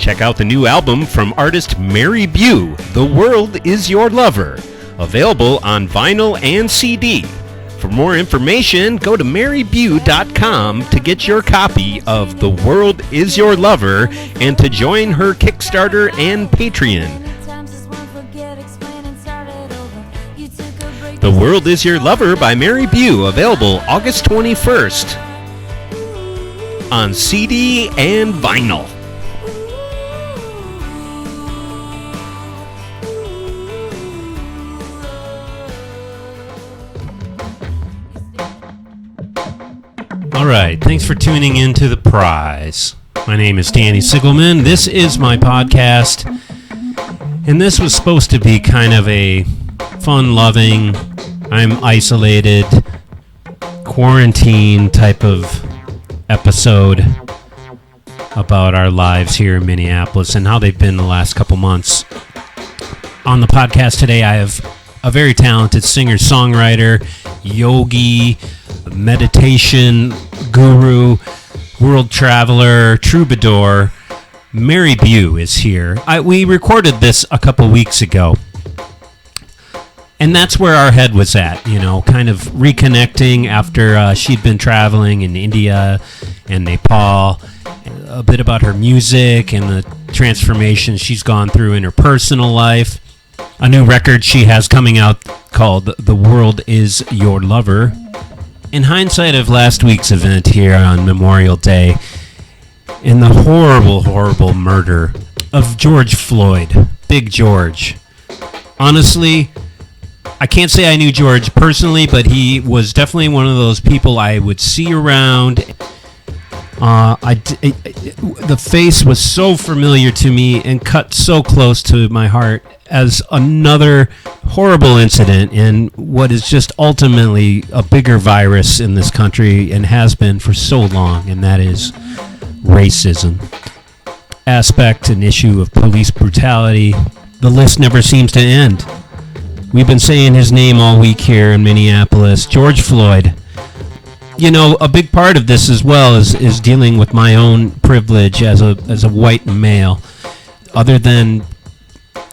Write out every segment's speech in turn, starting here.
Check out the new album from artist Mary Bue, The World Is Your Lover, available on vinyl and CD. For more information, go to marybue.com to get your copy of The World Is Your Lover and to join her Kickstarter and Patreon. The World Is Your Lover by Mary Bue, available August 21st on CD and vinyl. All right, thanks for tuning in to The Prize. My name is Danny Sigelman. This is my podcast, and this was supposed to be kind of a fun-loving, I'm isolated, quarantine type of episode about our lives here in Minneapolis and how they've been the last couple months. On the podcast today, I have a very talented singer-songwriter, yogi, meditation guru, world traveler, troubadour. Mary Bue is here. We recorded this a couple weeks ago. And that's where our head was at, kind of reconnecting after she'd been traveling in India and Nepal, a bit about her music and the transformation she's gone through in her personal life. A new record she has coming out called The World Is Your Lover. In hindsight of last week's event here on Memorial Day, in the horrible, horrible murder of George Floyd, Big George, honestly, I can't say I knew George personally, but he was definitely one of those people I would see around. The face was so familiar to me and cut so close to my heart as another horrible incident in what is just ultimately a bigger virus in this country and has been for so long, and that is racism. Aspect and issue of police brutality. The list never seems to end. We've been saying his name all week here in Minneapolis, George Floyd. A big part of this as well is dealing with my own privilege as a white male. Other than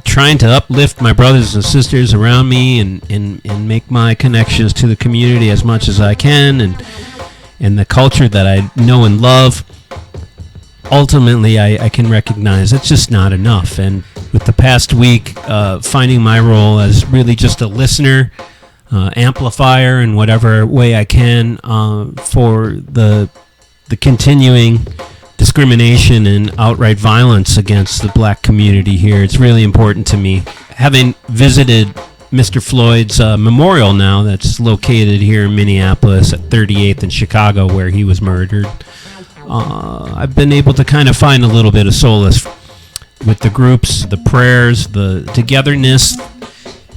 trying to uplift my brothers and sisters around me and make my connections to the community as much as I can and the culture that I know and love, ultimately I can recognize it's just not enough. And with the past week, finding my role as really just a listener, amplifier in whatever way I can for the continuing discrimination and outright violence against the black community here. It's really important to me. Having visited Mr. Floyd's memorial now that's located here in Minneapolis at 38th and Chicago where he was murdered, I've been able to kind of find a little bit of solace with the groups, the prayers, the togetherness.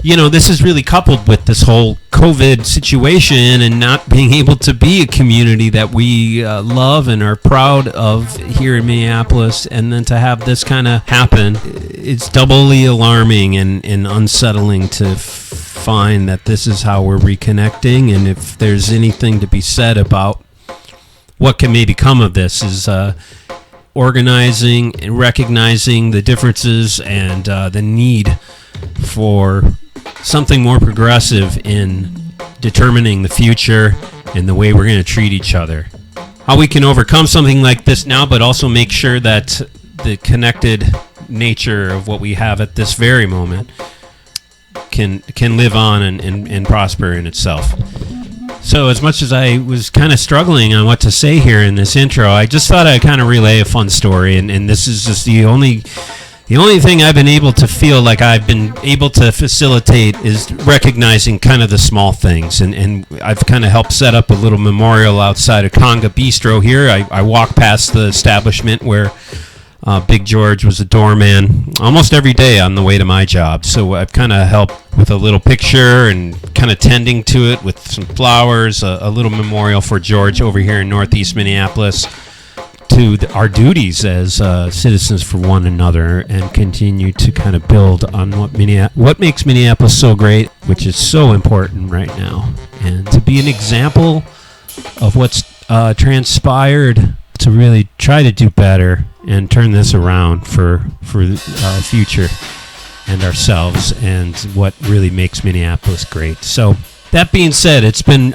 This is really coupled with this whole COVID situation and not being able to be a community that we love and are proud of here in Minneapolis, and then to have this kind of happen, it's doubly alarming and unsettling to find that this is how we're reconnecting. And if there's anything to be said about what can maybe come of this is organizing and recognizing the differences and the need for something more progressive in determining the future and the way we're going to treat each other. How we can overcome something like this now, but also make sure that the connected nature of what we have at this very moment can live on and prosper in itself. So as much as I was kind of struggling on what to say here in this intro, I just thought I'd kind of relay a fun story, and this is just the only thing I've been able to feel like I've been able to facilitate is recognizing kind of the small things, and I've kind of helped set up a little memorial outside of Conga Bistro here. I walk past the establishment where Big George was a doorman almost every day on the way to my job. So I've kind of helped with a little picture and kind of tending to it with some flowers, a little memorial for George over here in Northeast Minneapolis, to our duties as citizens for one another, and continue to kind of build on what makes Minneapolis so great, which is so important right now, and to be an example of what's transpired to really try to do better and turn this around for the future and ourselves and what really makes Minneapolis great. So that being said, it's been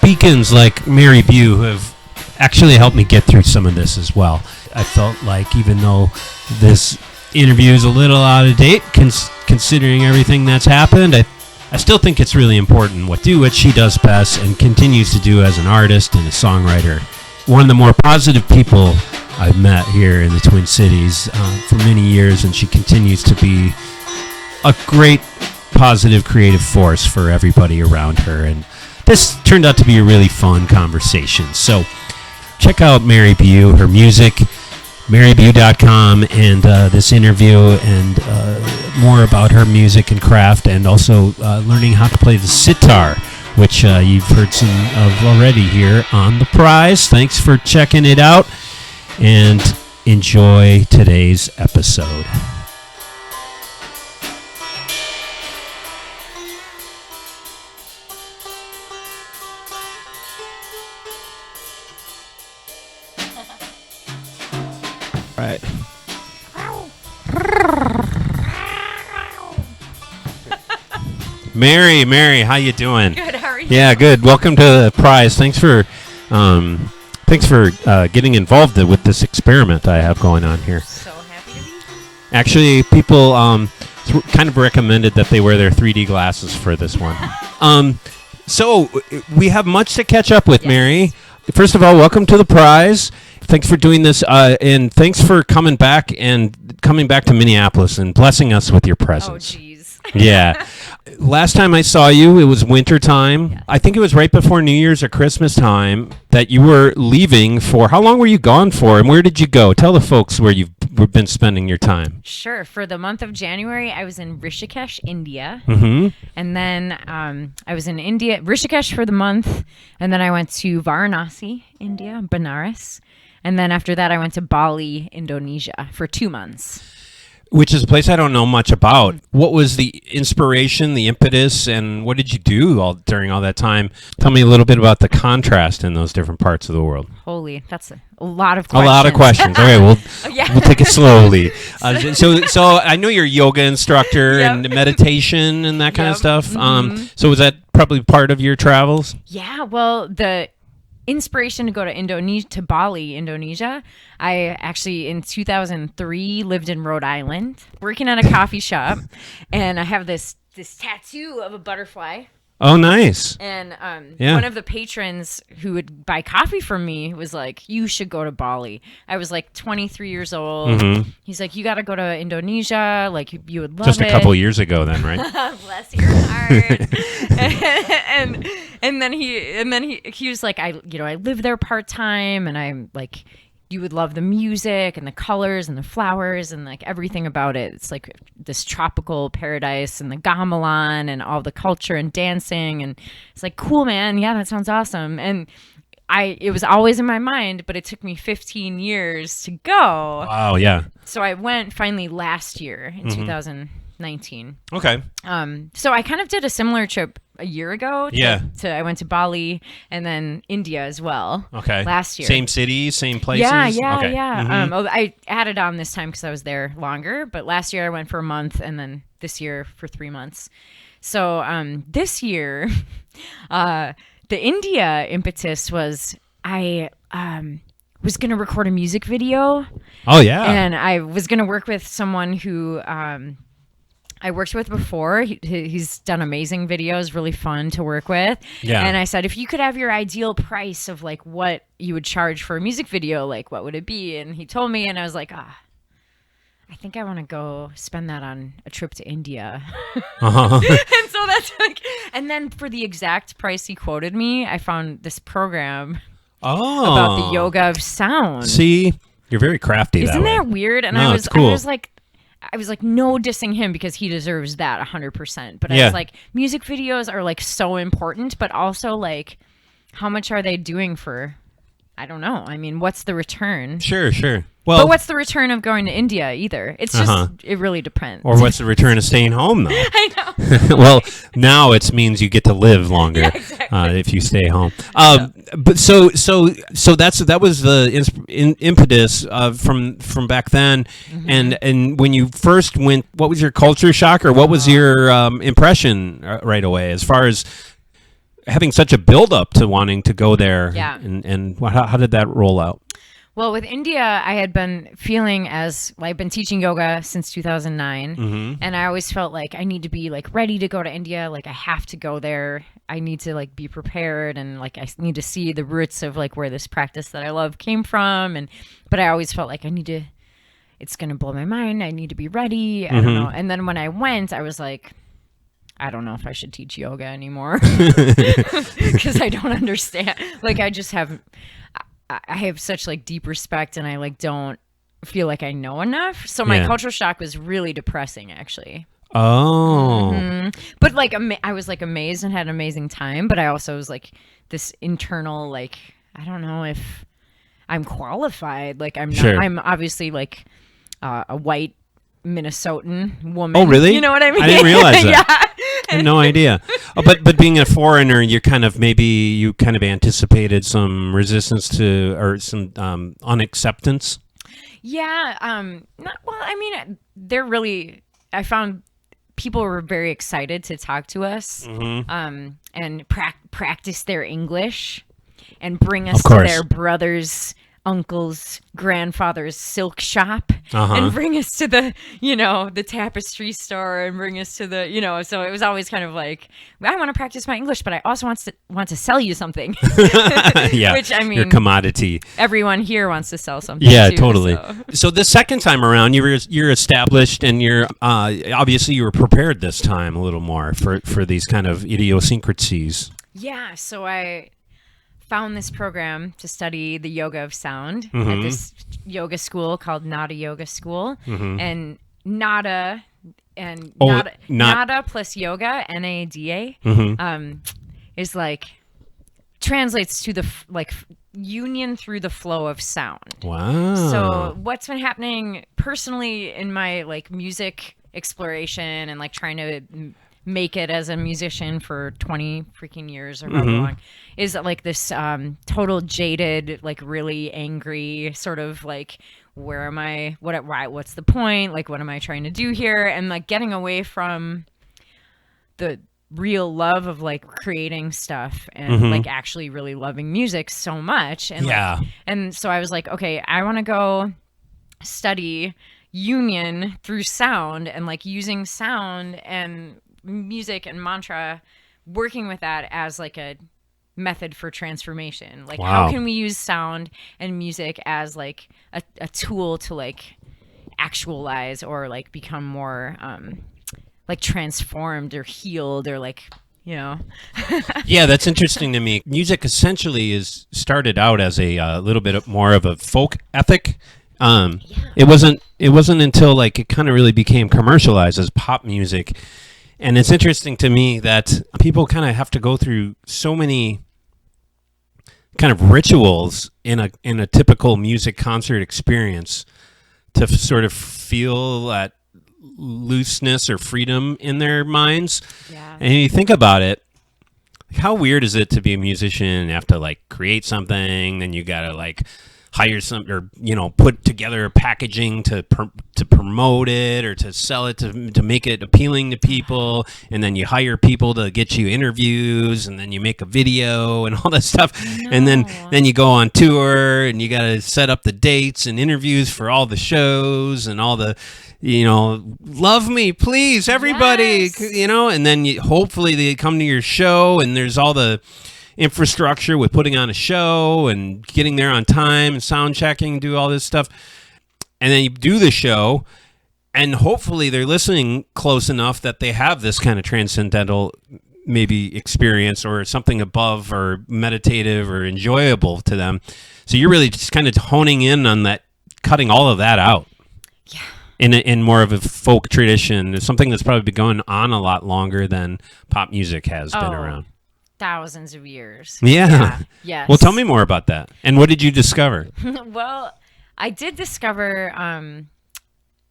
beacons like Mary Bue who have actually helped me get through some of this as well. I felt like even though this interview is a little out of date, considering everything that's happened, I still think it's really important what she does best and continues to do as an artist and a songwriter. One of the more positive people I've met here in the Twin Cities for many years, and she continues to be a great positive creative force for everybody around her. And this turned out to be a really fun conversation. So check out Mary Bue, her music, marybue.com, and this interview, and more about her music and craft, and also learning how to play the sitar, which you've heard some of already here on The Prize. Thanks for checking it out, and enjoy today's episode. Right. Mary, how you doing? Good. How are you? Yeah, good. Welcome to The Prize. Thanks for getting involved with this experiment I have going on here. So happy to be here. Actually, people kind of recommended that they wear their 3D glasses for this one. So we have much to catch up with, yes. Mary. First of all, welcome to The Prize. Thanks for doing this, and thanks for coming back to Minneapolis and blessing us with your presence. Oh, jeez. Yeah. Last time I saw you, it was winter time. Yes. I think it was right before New Year's or Christmas time that you were leaving for. How long were you gone for, and where did you go? Tell the folks where you've been spending your time. Sure. For the month of January, I was in Rishikesh, India. Mm-hmm. And then I was in Rishikesh for the month, and then I went to Varanasi, India, Benares. And then after that, I went to Bali, Indonesia for 2 months. Which is a place I don't know much about. What was the inspiration, the impetus, and what did you do during all that time? Tell me a little bit about the contrast in those different parts of the world. Holy, that's a lot of questions. A lot of questions. Okay, we'll take it slowly. Yeah. So I know you're a yoga instructor and meditation and that kind of stuff. Mm-hmm. So was that probably part of your travels? Yeah, well, the inspiration to go to Bali, Indonesia. I actually, in 2003, lived in Rhode Island, working at a coffee shop, and I have this tattoo of a butterfly. Oh, nice. And one of the patrons who would buy coffee from me was like, you should go to Bali. I was like 23 years old. Mm-hmm. He's like, you got to go to Indonesia. Like, you would love it. Just a couple years ago then, right? Bless your heart. and then he was like, I live there part-time, and I'm like, you would love the music and the colors and the flowers and like everything about it. It's like this tropical paradise and the gamelan and all the culture and dancing. And it's like, cool, man. Yeah, that sounds awesome. And it was always in my mind, but it took me 15 years to go. Wow, yeah. So I went finally last year in 2019. Okay. So I kind of did a similar trip a year ago. I went to Bali and then India as well. Okay. Last year. Same cities, same places? Yeah. Okay. Mm-hmm. I added on this time because I was there longer, but last year I went for a month and then this year for 3 months. So this year, the India impetus was I was going to record a music video. Oh, yeah. And I was going to work with someone who I worked with before. He's done amazing videos, really fun to work with. Yeah. And I said, if you could have your ideal price of like what you would charge for a music video, like what would it be? And he told me, and I was like, I think I want to go spend that on a trip to India. Uh-huh. And so that's like, and then for the exact price he quoted me, I found this program about the yoga of sound. See, you're very crafty. Isn't that weird? And no, it's cool. I was like, no dissing him because he deserves that 100%. But I was like, music videos are like so important, but also like, how much are they doing for, I don't know. I mean, what's the return? Sure. But what's the return of going to India either? It's just, it really depends. Or what's the return of staying home, though? I know. Well, now it means you get to live longer if you stay home. But so that was the impetus from back then. And when you first went, what was your culture shock, or what was your impression right away as far as having such a build up to wanting to go there? Yeah. And how did that roll out? Well, with India, I had been feeling I've been teaching yoga since 2009, and I always felt like I need to be like ready to go to India. Like I have to go there. I need to like be prepared, and like I need to see the roots of like where this practice that I love came from. But I always felt like it's going to blow my mind. I need to be ready. I don't know. And then when I went, I was like, I don't know if I should teach yoga anymore because I don't understand. Like I have such like deep respect, and I like don't feel like I know enough. So my cultural shock was really depressing, actually. Oh. But like I was like amazed and had an amazing time, but I also was like this internal like I don't know if I'm qualified. Like I'm not. Sure. I'm obviously like a white Minnesotan woman. Oh, really? You know what I mean? I didn't realize that. Yeah. I had no idea. But being a foreigner, you kind of anticipated some resistance to or some unacceptance. Yeah. I mean, they're really. I found people were very excited to talk to us, and practice their English, and bring us to their brothers, uncle's, grandfather's silk shop, and bring us to the the tapestry store, and bring us to the so it was always kind of like, I want to practice my English, but I also want to sell you something. Yeah, which I mean, your commodity. Everyone here wants to sell something. Yeah, too, totally. So the second time around, you're established, and you're obviously you were prepared this time a little more for these kind of idiosyncrasies. Yeah, so I found this program to study the yoga of sound at this yoga school called Nada Yoga School. And Nada Nada plus yoga, NADA, is like translates to the union through the flow of sound. Wow. So what's been happening personally in my like music exploration and like trying to make it as a musician for 20 freaking years or however long is like this total jaded, like really angry sort of like, where am I, what's the point, like what am I trying to do here, and like getting away from the real love of like creating stuff and like actually really loving music so much. And and so I was like, okay, I want to go study union through sound and like using sound and music and mantra, working with that as like a method for transformation. Like how can we use sound and music as like a tool to like actualize or like become more like transformed or healed or like Yeah, that's interesting to me. Music essentially started out as a little bit more of a folk ethic. It wasn't until like it kind of really became commercialized as pop music. And it's interesting to me that people kind of have to go through so many kind of rituals in a typical music concert experience to sort of feel that looseness or freedom in their minds. Yeah. And you think about it, how weird is it to be a musician and have to like create something, then you gotta like hire some, or put together a packaging to promote it or to sell it to make it appealing to people, and then you hire people to get you interviews, and then you make a video and all that stuff, and then you go on tour and you got to set up the dates and interviews for all the shows and all the love me please everybody, and then hopefully they come to your show, and there's all the infrastructure with putting on a show and getting there on time and sound checking, do all this stuff. And then you do the show, and hopefully they're listening close enough that they have this kind of transcendental maybe experience or something above or meditative or enjoyable to them. So you're really just kind of honing in on that, cutting all of that out. Yeah. In more of a folk tradition, something that's probably been going on a lot longer than pop music has been around. Thousands of years. Yeah. Yes. Well, tell me more about that. And what did you discover? Well, I did discover.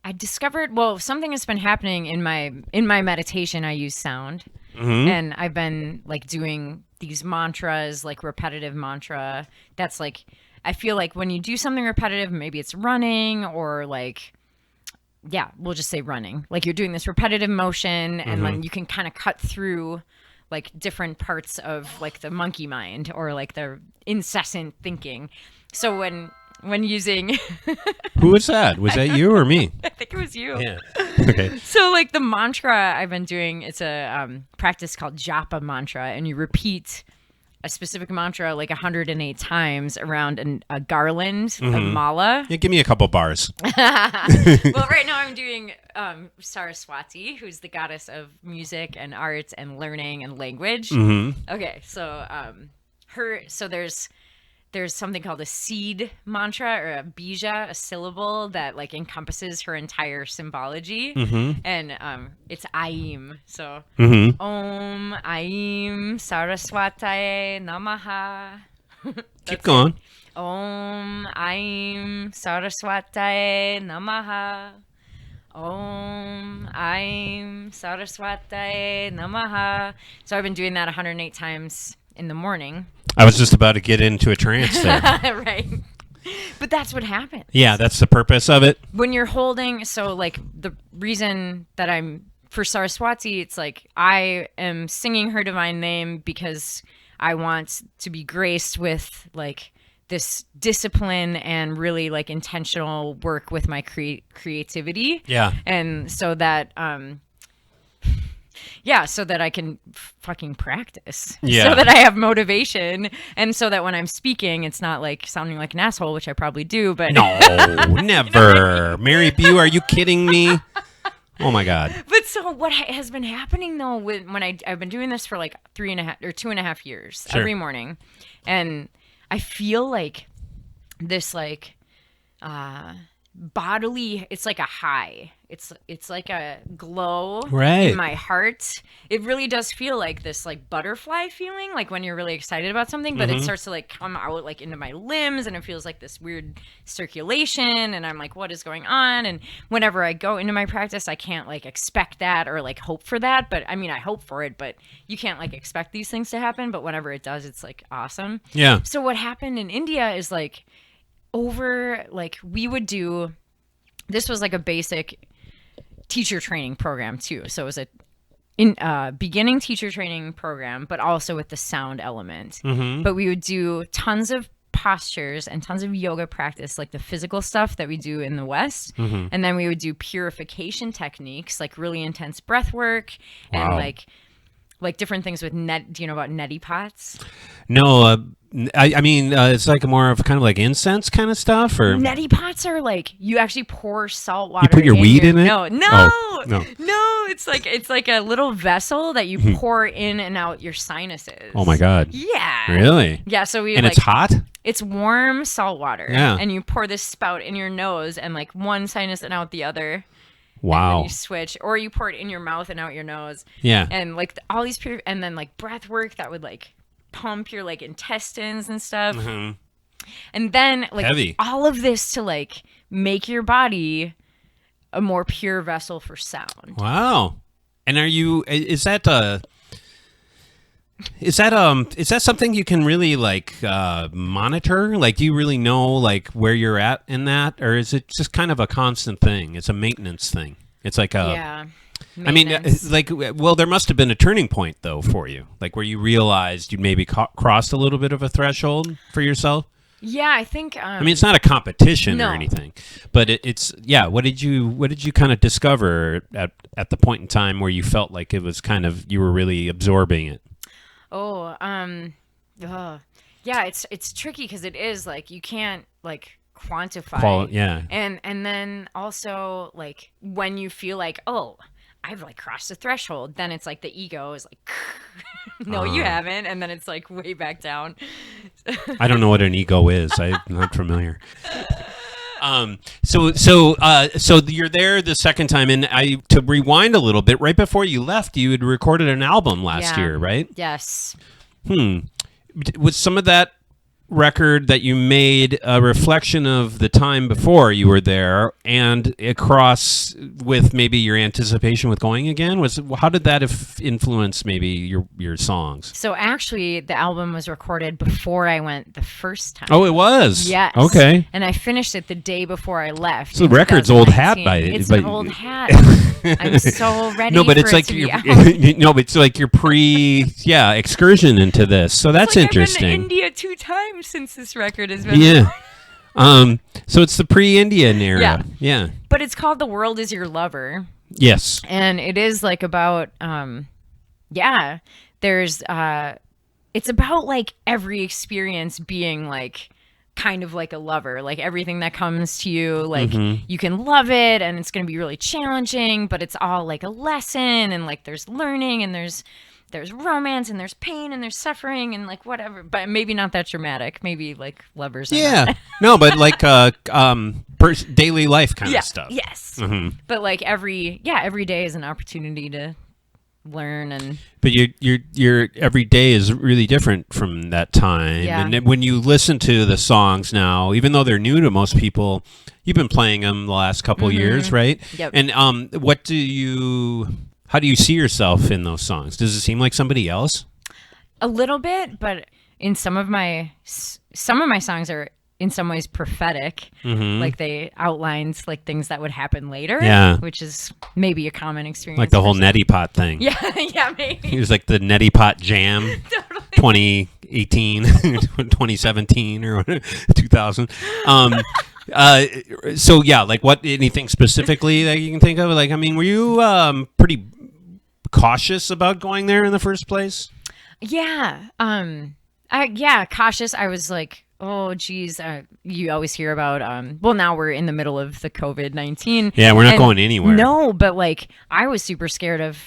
I discovered. Well, something has been happening in my meditation. I use sound, and I've been like doing these mantras, like repetitive mantra. That's like, I feel like when you do something repetitive, maybe it's running or like, yeah, we'll just say running. Like you're doing this repetitive motion, and then you can kind of cut through like different parts of like the monkey mind or like the incessant thinking. So when using Who was that? Was that you or me? I think it was you. Yeah. Okay. So like the mantra I've been doing, it's a practice called japa mantra, and you repeat a specific mantra like 108 times around a garland, a mala. Yeah, give me a couple bars. Well, right now I'm doing Saraswati, who's the goddess of music and arts and learning and language. Okay, so there's something called a seed mantra or a bija, a syllable that like encompasses her entire symbology, and it's Aim. So Om Aim Saraswataye Namaha. Keep going. Om Aim Saraswataye Namaha. Om Aim Saraswataye Namaha. So I've been doing that 108 times in the morning. I was just about to get into a trance there. Right. But that's what happens. Yeah, that's the purpose of it. When you're holding, so like the reason that I'm for Saraswati, it's like I am singing her divine name because I want to be graced with like this discipline and really like intentional work with my creativity. Yeah. And so that yeah, so that I can fucking practice. Yeah. So that I have motivation, and so that when I'm speaking, it's not like sounding like an asshole, which I probably do, but No, never. Mary Bue, are you kidding me? Oh my God. But so what has been happening though when I've been doing this for like 3.5 or 2.5 years every morning, and I feel like this like bodily, it's like a high, it's like a glow in my heart. It really does feel like this like butterfly feeling, like when you're really excited about something, but it starts to like come out like into my limbs, and it feels like this weird circulation, and I'm like, what is going on? And whenever I go into my practice, I can't like expect that or like hope for that, but I mean I hope for it, but you can't like expect these things to happen, but whenever it does, it's like awesome. Yeah. So what happened in India is like we would do, this was like a basic teacher training program too. So it was a beginning teacher training program, but also with the sound element. But we would do tons of postures and tons of yoga practice, like the physical stuff that we do in the West. And then we would do purification techniques, like really intense breath work and like different things with do you know about neti pots? No, I mean, it's like more of kind of like incense kind of stuff, or neti pots are like you actually pour salt water. You put your weed in it? No. It's like a little vessel that you pour in and out your sinuses. Oh my God. Yeah. Really? Yeah. So it's hot. It's warm salt water. Yeah. And you pour this spout in your nose and like one sinus and out the other. Wow. And then you switch, or you pour it in your mouth and out your nose. Yeah. And like all these and then like breath work that would like pump your like intestines and stuff. And then like heavy. All of this to like make your body a more pure vessel for sound. Wow. And is that something you can really like monitor? Like, do you really know like where you're at in that, or is it just kind of a constant thing? It's a maintenance thing. It's like I mean, like, well, there must have been a turning point though for you, like where you realized you maybe crossed a little bit of a threshold for yourself. Yeah, I think. I mean, it's not a competition no. or anything, but it's yeah. What did you kind of discover at the point in time where you felt like it was kind of you were really absorbing it? Yeah, it's tricky because it is like you can't like quantify. Yeah. And then also like when you feel like, oh, I've like crossed a threshold, then it's like the ego is like, no, you haven't, and then it's like way back down. I don't know what an ego is. I'm not familiar. So you're there the second time, and to rewind a little bit, right before you left, you had recorded an album last year, right? Yes. Was some of that record that you made a reflection of the time before you were there and across with maybe your anticipation with going again? How did that influence maybe your songs? So actually, the album was recorded before I went the first time. Oh, it was? Yes. Okay. And I finished it the day before I left. So the record's old hat by it. It's an old hat. I'm so ready but it's for like it to be out. No, but it's like your excursion into this. So that's interesting. I've been to India 2 times since this record has been. Yeah. So it's the pre-Indian era. Yeah. But it's called The World Is Your Lover. Yes. And it is like about there's it's about like every experience being like kind of like a lover, like everything that comes to you, like you can love it and it's going to be really challenging, but it's all like a lesson, and like there's learning and there's romance and there's pain and there's suffering and like whatever, but maybe not that dramatic. Maybe like lovers. Yeah. No, but like daily life kind of stuff. Yes. But like every day is an opportunity to learn. But your every day is really different from that time. Yeah. And then when you listen to the songs now, even though they're new to most people, you've been playing them the last couple years, right? Yep. And how do you see yourself in those songs? Does it seem like somebody else? A little bit, but in some of my songs are in some ways prophetic. Like they outlines like things that would happen later. Yeah. Which is maybe a common experience. Like the whole neti pot thing. Yeah, maybe. It was like the neti pot jam. Totally. 2018, 2017, or 2000. So yeah, like anything specifically that you can think of? Like, I mean, were you pretty cautious about going there in the first place? Yeah. Cautious. I was like, oh, geez. You always hear about, well, now we're in the middle of the COVID-19. Yeah, we're not going anywhere. No, but like, I was super scared of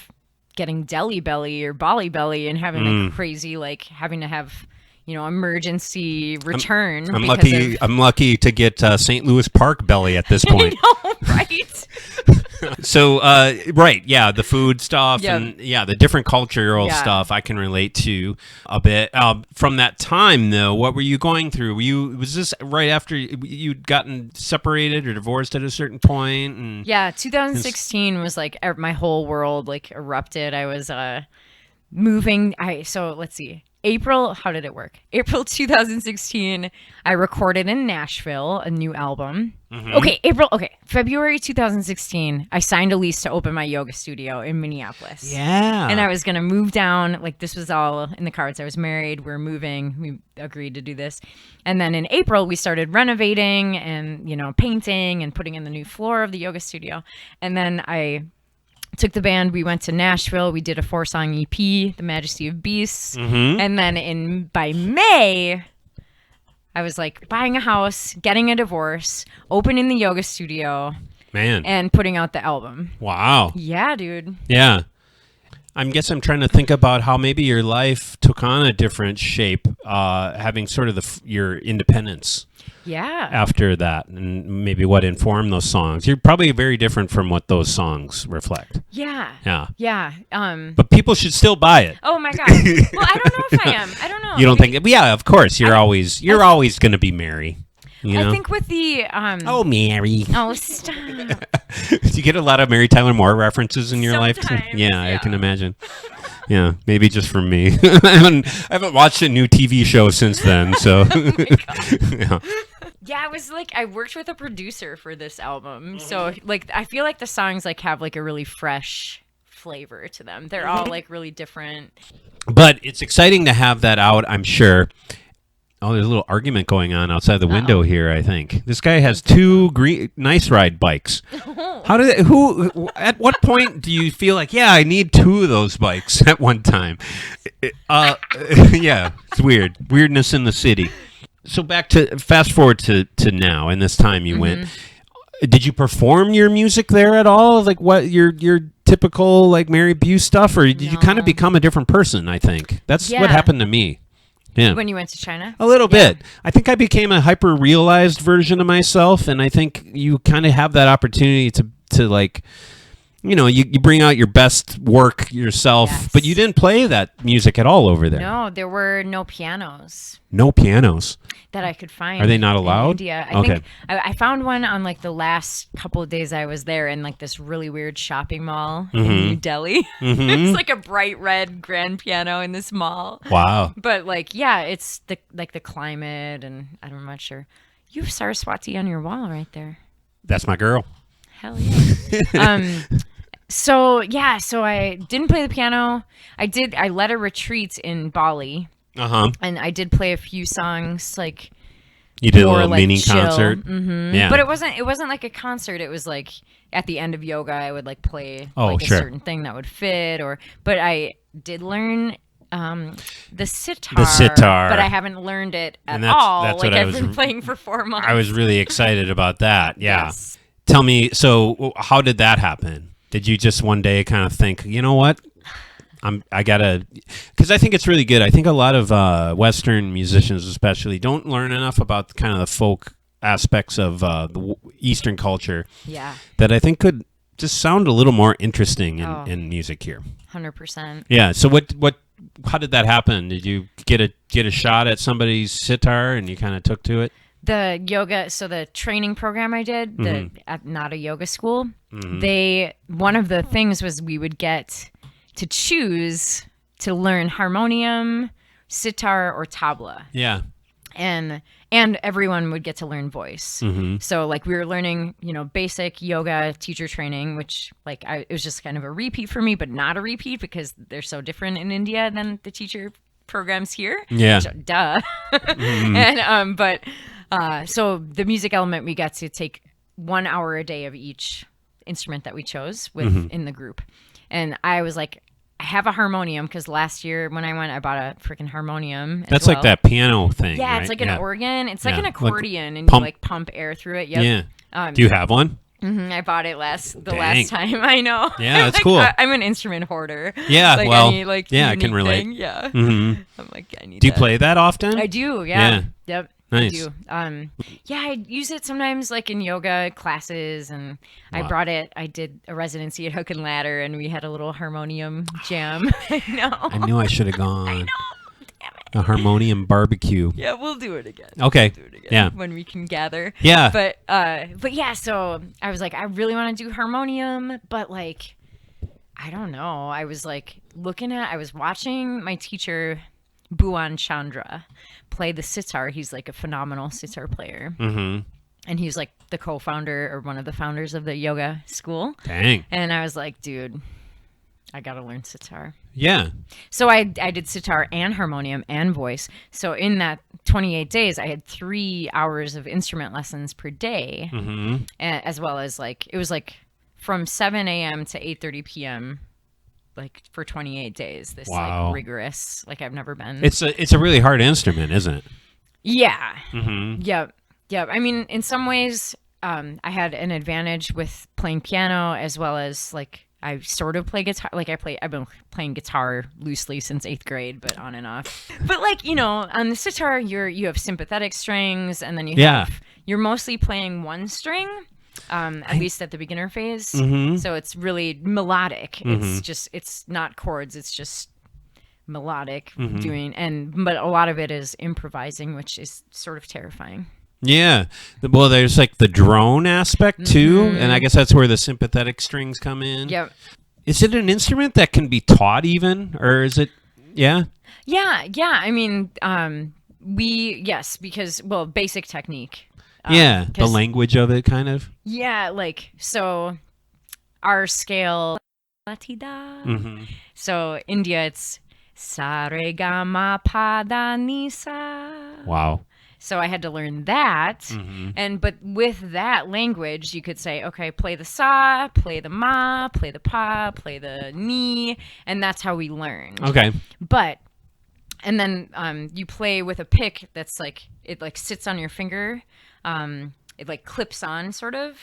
getting deli belly or Bali belly and having like crazy, like having to have, emergency return. I'm lucky to get St. Louis Park belly at this point. I know, right? So, right, yeah, the food stuff and the different cultural stuff I can relate to a bit. From that time, though, what were you going through? Was this right after you'd gotten separated or divorced at a certain point? And 2016 was like my whole world like erupted. I was moving. So let's see. How did it work? April 2016, I recorded in Nashville a new album. February 2016, I signed a lease to open my yoga studio in Minneapolis. Yeah. And I was going to move down. Like, this was all in the cards. I was married. We're moving. We agreed to do this. And then in April, we started renovating and, painting and putting in the new floor of the yoga studio. And then I took the band, we went to Nashville, we did a 4-song EP, The Majesty of Beasts. And then by May, I was like buying a house, getting a divorce, opening the yoga studio, and putting out the album. Wow. Yeah, dude. Yeah. I guess I'm trying to think about how maybe your life took on a different shape, having sort of your independence. Yeah. After that, and maybe what informed those songs. You're probably very different from what those songs reflect. Yeah. Yeah. Yeah. But people should still buy it. Oh my God. Well, I don't know if I am. I don't know. You don't think? Yeah, of course. You're always going to be Mary. I think with the oh, Mary. Oh, stop. Do you get a lot of Mary Tyler Moore references in your life? Yeah, I can imagine. Yeah, maybe just from me. I haven't watched a new TV show since then, so. Yeah, it was like I worked with a producer for this album, so like I feel like the songs like have like a really fresh flavor to them. They're all like really different. But it's exciting to have that out, I'm sure. Oh, there's a little argument going on outside the window here, I think. This guy has 2 nice ride bikes. At what point do you feel like, I need 2 of those bikes at one time? Yeah, it's weird. Weirdness in the city. So fast forward to now, and this time you went. Did you perform your music there at all? Like what your typical like Mary Bue stuff, or did you kind of become a different person? I think that's what happened to me. Yeah. When you went to China? A little bit. I think I became a hyper-realized version of myself, and I think you kind of have that opportunity to like you bring out your best work yourself, but you didn't play that music at all over there. No, there were no pianos. No pianos That I could find. Are they not allowed? In India. I think I found one on like the last couple of days I was there in like this really weird shopping mall in New Delhi. It's like a bright red grand piano in this mall. Wow. But like, yeah, it's the climate, and I'm not sure. You have Saraswati on your wall right there. That's my girl. Hell yeah. So I didn't play the piano. I led a retreat in Bali. And I did play a few songs, like you did a little mini concert. Yeah, but it wasn't like a concert. It was like at the end of yoga, I would like play a certain thing that would fit. But I did learn the sitar. But I haven't learned it at all. That's like I've been playing for 4 months. I was really excited about that. Yeah. Yes. Tell me, so how did that happen? Did you just one day kind of think, you know what? Because I think it's really good. I think a lot of Western musicians especially don't learn enough about kind of the folk aspects of the Eastern culture. Yeah. That I think could just sound a little more interesting in music here. 100%. Yeah. So how did that happen? Did you get a shot at somebody's sitar and you kind of took to it? The yoga, so the training program I did, at not a yoga school, one of the things was we would get to choose to learn harmonium, sitar, or tabla. Yeah. And everyone would get to learn voice. So like we were learning, basic yoga teacher training, which like it was just kind of a repeat for me, but not a repeat because they're so different in India than the teacher programs here. Yeah. Which, duh. And so the music element, we got to take 1 hour a day of each instrument that we chose in the group. And I was like, I have a harmonium because last year when I went, I bought a freaking harmonium. That's like that piano thing. Yeah, right? It's like an organ. It's like an accordion, and you like pump air through it. Yep. Yeah. Do you have one? I bought it last time. I know. Yeah, that's like, cool. I'm an instrument hoarder. Yeah, like, well, I need, like, I can relate. Thing. Yeah. I'm like, I need. Do you play that often? I do. Yeah. Yep. Nice. I do. I use it sometimes like in yoga classes, and I brought it. I did a residency at Hook and Ladder, and we had a little harmonium jam. I know. I knew I should have gone. I know. Damn it. A harmonium barbecue. Yeah, we'll do it again. Okay. We'll do it again yeah. When we can gather. Yeah. But yeah. So I was like, I really want to do harmonium, but like, I don't know. I was like I was watching my teacher, Bhuvan Chandra, play the sitar. He's like a phenomenal sitar player. And he's like the co-founder or one of the founders of the yoga school. Dang. And I was like, dude, I got to learn sitar. Yeah. So I did sitar and harmonium and voice. So in that 28 days, I had 3 hours of instrument lessons per day, as well as like, it was like from 7 a.m. to 8:30 p.m. like for 28 days. This like rigorous, like I've never been. It's a really hard instrument, isn't it? Yeah. Yep. I mean, in some ways, I had an advantage with playing piano as well as like I sort of play guitar. Like I've been playing guitar loosely since 8th grade, but on and off. But like, on the sitar, you have sympathetic strings, and then you're mostly playing one string. At least at the beginner phase. So it's really melodic. It's not chords. It's just melodic but a lot of it is improvising, which is sort of terrifying. Yeah. Well, there's like the drone aspect too. And I guess that's where the sympathetic strings come in. Yep. Is it an instrument that can be taught even, or is it? Yeah. Yeah. I mean, because basic technique. The language of it, kind of. Yeah, like, so our scale, latida. So India, it's sa re ga ma pa da ni sa. Wow. So I had to learn that, but with that language, you could say, okay, play the sa, play the ma, play the pa, play the ni, and that's how we learned. Okay. And then you play with a pick that's like, it like sits on your finger. It like clips on sort of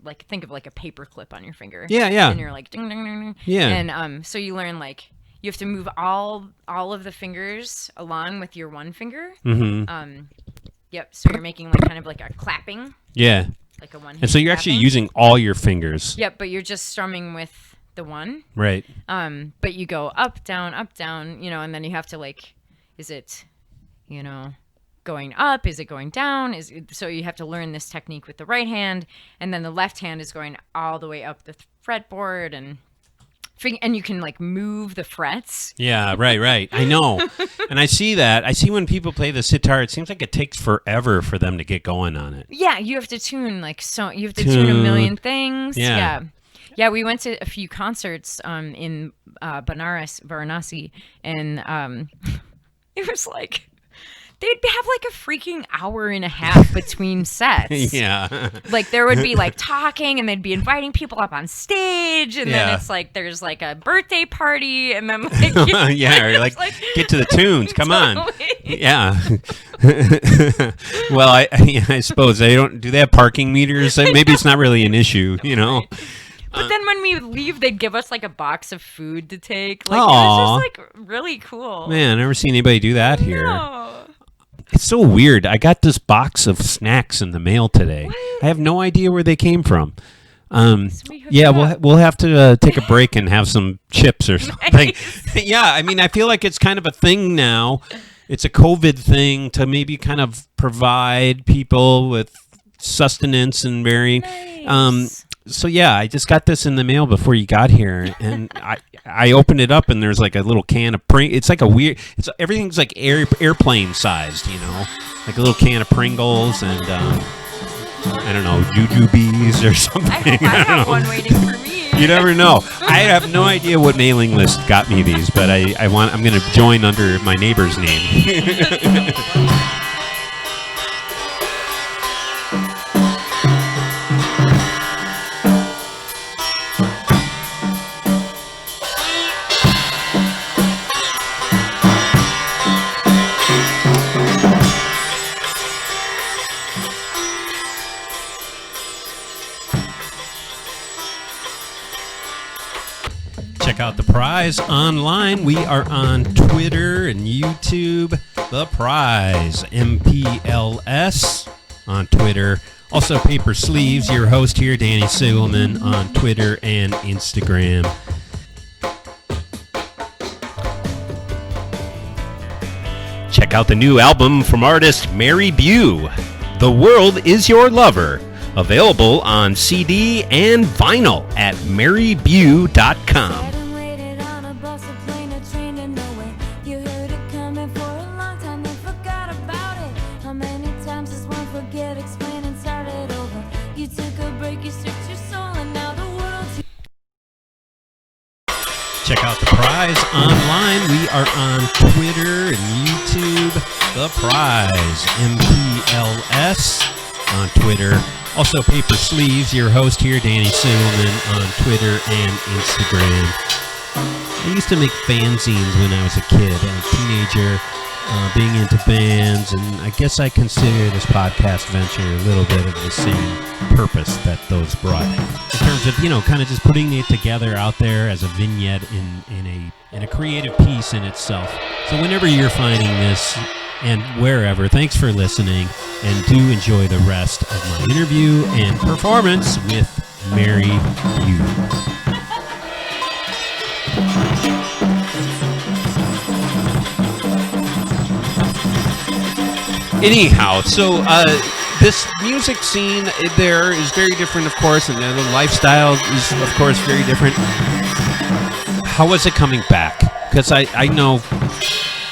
like think of like a paper clip on your finger. Yeah. And you're like ding ding ding ding. Yeah. And so you learn like you have to move all of the fingers along with your one finger. Yep. So you're making like kind of like a clapping. Yeah. like a one. And so you're actually using all your fingers. Yep, but you're just strumming with the one. Right. But you go up, down, and then you have to like, is it, going up? Is it going down? So you have to learn this technique with the right hand, and then the left hand is going all the way up the fretboard, and you can like move the frets. Yeah, right. I know. And I see that. I see when people play the sitar, it seems like it takes forever for them to get going on it. Yeah, you have to tune you have to tune a million things. Yeah. Yeah, we went to a few concerts in Varanasi, and it was like they'd have like a freaking hour and a half between sets. Yeah. Like there would be like talking, and they'd be inviting people up on stage, and then it's like there's like a birthday party, and then like or like get to the tunes. Come on. Yeah. Well, I suppose they don't. Do they have parking meters? Maybe it's not really an issue, But then when we leave, they'd give us like a box of food to take. Like, it was just like really cool. Man, I've never seen anybody do that here. No. It's so weird. I got this box of snacks in the mail today. What? I have no idea where they came from. We'll have to take a break and have some chips or something. Nice. Yeah, I mean, I feel like it's kind of a thing now. It's a COVID thing to maybe kind of provide people with sustenance and very. Nice. So yeah, I just got this in the mail before you got here, and I opened it up, and there's like a little can of It's like a weird. Everything's like airplane sized, like a little can of Pringles and I don't know, jujubes or something. I have one waiting for me. You never know. I have no idea what mailing list got me these, but I'm going to join under my neighbor's name. Check out The Prize online. We are on Twitter and YouTube. The Prize, MPLS, on Twitter. Also, Paper Sleeves, your host here, Danny Sigelman, on Twitter and Instagram. Check out the new album from artist Mary Bue, The World Is Your Lover. Available on CD and vinyl at marybue.com. Check out The Prize online. We are on Twitter and YouTube. The Prize, MPLS, on Twitter. Also, Paper Sleeves, your host here, Danny Sigelman, on Twitter and Instagram. I used to make fanzines when I was a kid, a teenager, being into bands, and I guess I consider this podcast venture a little bit of the same purpose that those brought, in terms of kind of just putting it together out there as a vignette in a creative piece in itself. So whenever you're finding this and wherever, thanks for listening, and do enjoy the rest of my interview and performance with Mary Bue. Anyhow, so this music scene there is very different, of course, and the lifestyle is, of course, very different. How was it coming back? Because I know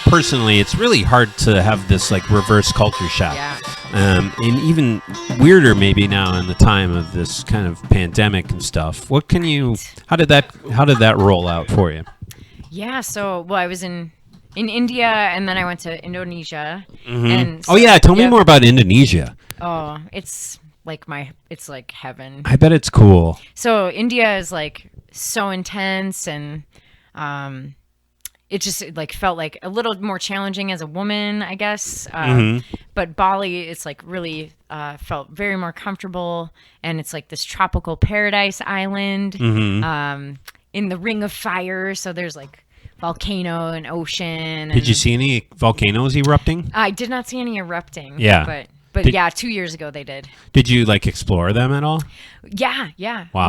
personally it's really hard to have this like reverse culture shock. Yeah. And even weirder maybe now in the time of this kind of pandemic and stuff. How did that roll out for you? Yeah, so I was in India, and then I went to Indonesia. Mm-hmm. And so, tell me more about Indonesia. Oh, it's like heaven. I bet it's cool. So India is like so intense, and it just like felt like a little more challenging as a woman, I guess. But Bali, it's like really felt very more comfortable, and it's like this tropical paradise island in the Ring of Fire. So there's like volcano and ocean. Did you see any volcanoes erupting? I did not see any erupting. Yeah. But But 2 years ago they did. Did you like explore them at all? Yeah. Wow.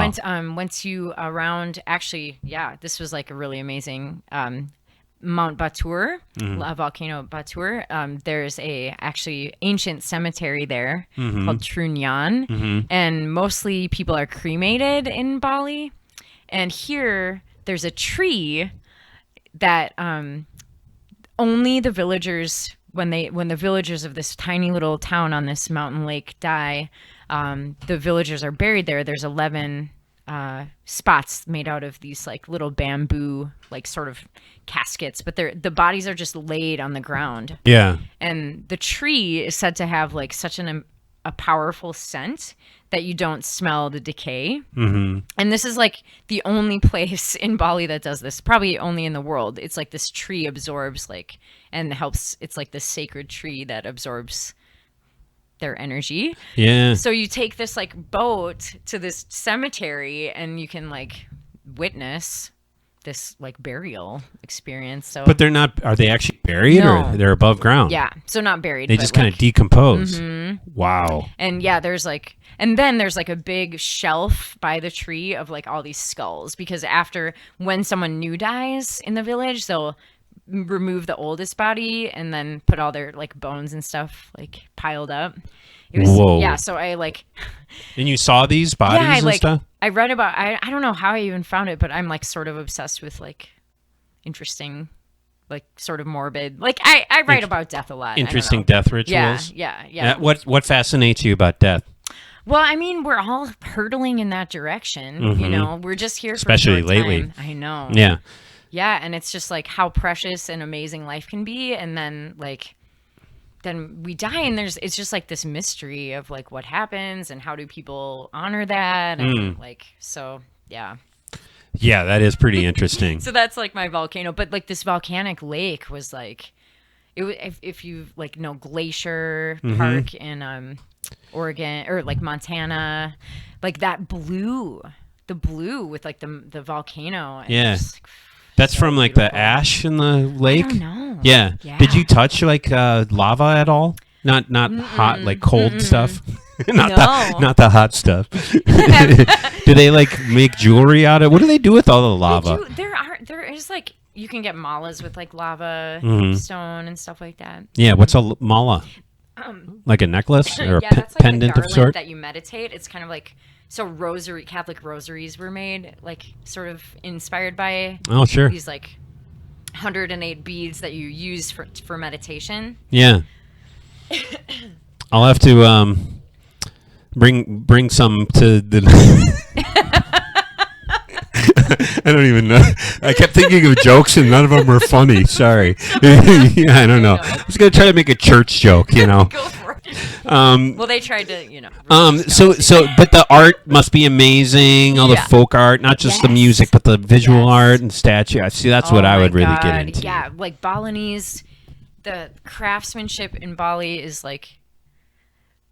Went to around, actually, this was like a really amazing Mount Batur, volcano Batur. There's a actually ancient cemetery there called Trunyan, and mostly people are cremated in Bali. And here there's a tree that only the villagers, when the villagers of this tiny little town on this mountain lake die, the villagers are buried there. There's 11 spots made out of these like little bamboo, like sort of caskets, but the bodies are just laid on the ground. Yeah. And the tree is said to have like such a powerful scent that you don't smell the decay. And this is like the only place in Bali that does this, probably only in the world. It's like this tree absorbs and helps. It's like this sacred tree that absorbs their energy. Yeah. So you take this like boat to this cemetery and you can like witness this like burial experience. So, but they're not. Are they actually buried, or they're above ground? Yeah. So not buried. They just kind of decompose. Wow. And there's like, and then there's like a big shelf by the tree of like all these skulls, because when someone new dies in the village, they'll remove the oldest body and then put all their like bones and stuff like piled up. It was, whoa. So I like. And you saw these bodies and stuff? I read about. I don't know how I even found it, but I'm like sort of obsessed with like interesting, like sort of morbid. Like I write about death a lot. Interesting death rituals. Yeah. What fascinates you about death? Well, I mean, we're all hurtling in that direction. You know, we're just here, especially for a short lately. Time. I know. Yeah. Yeah, and it's just like how precious and amazing life can be, and then then we die, and it's just like this mystery of like what happens and how do people honor that, and yeah, that is pretty interesting. So that's like my volcano, but like this volcanic lake was like, if you like know Glacier Park in Oregon or like Montana, like that the blue with like the volcano. And just, that's from like beautiful. The ash in the lake. I don't know. Yeah. Did you touch like lava at all? Not hot, like cold stuff. not the hot stuff. Do they like make jewelry out of it? What do they do with all the lava? There is like, you can get malas with like lava stone and stuff like that. Yeah. What's a mala? Like a necklace or a that's like pendant of sort? That you meditate. It's kind of like, so Catholic rosaries were made, like sort of inspired by these like 108 beads that you use for meditation. Yeah. I'll have to bring some to the I don't even know. I kept thinking of jokes and none of them were funny. Sorry. I don't know. I was going to try to make a church joke, you know. Go for it. Well, they tried to, but the art must be amazing. All the folk art, not just the music, but the visual art and statue. I see. That's what I would really get into. Yeah, like Balinese, the craftsmanship in Bali is like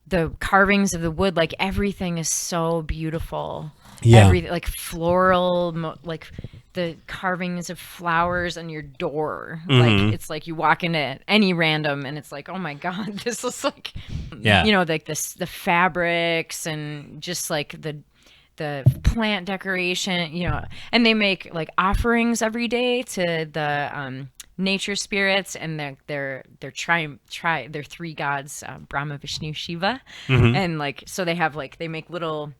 the carvings of the wood. Like everything is so beautiful. Yeah, like floral, like the carvings of flowers on your door. Like it's like you walk into any random and it's like, oh my God, this looks like, like the fabrics and just like the plant decoration, and they make like offerings every day to the nature spirits, and they're three gods, Brahma, Vishnu, Shiva, and like so they have like they make little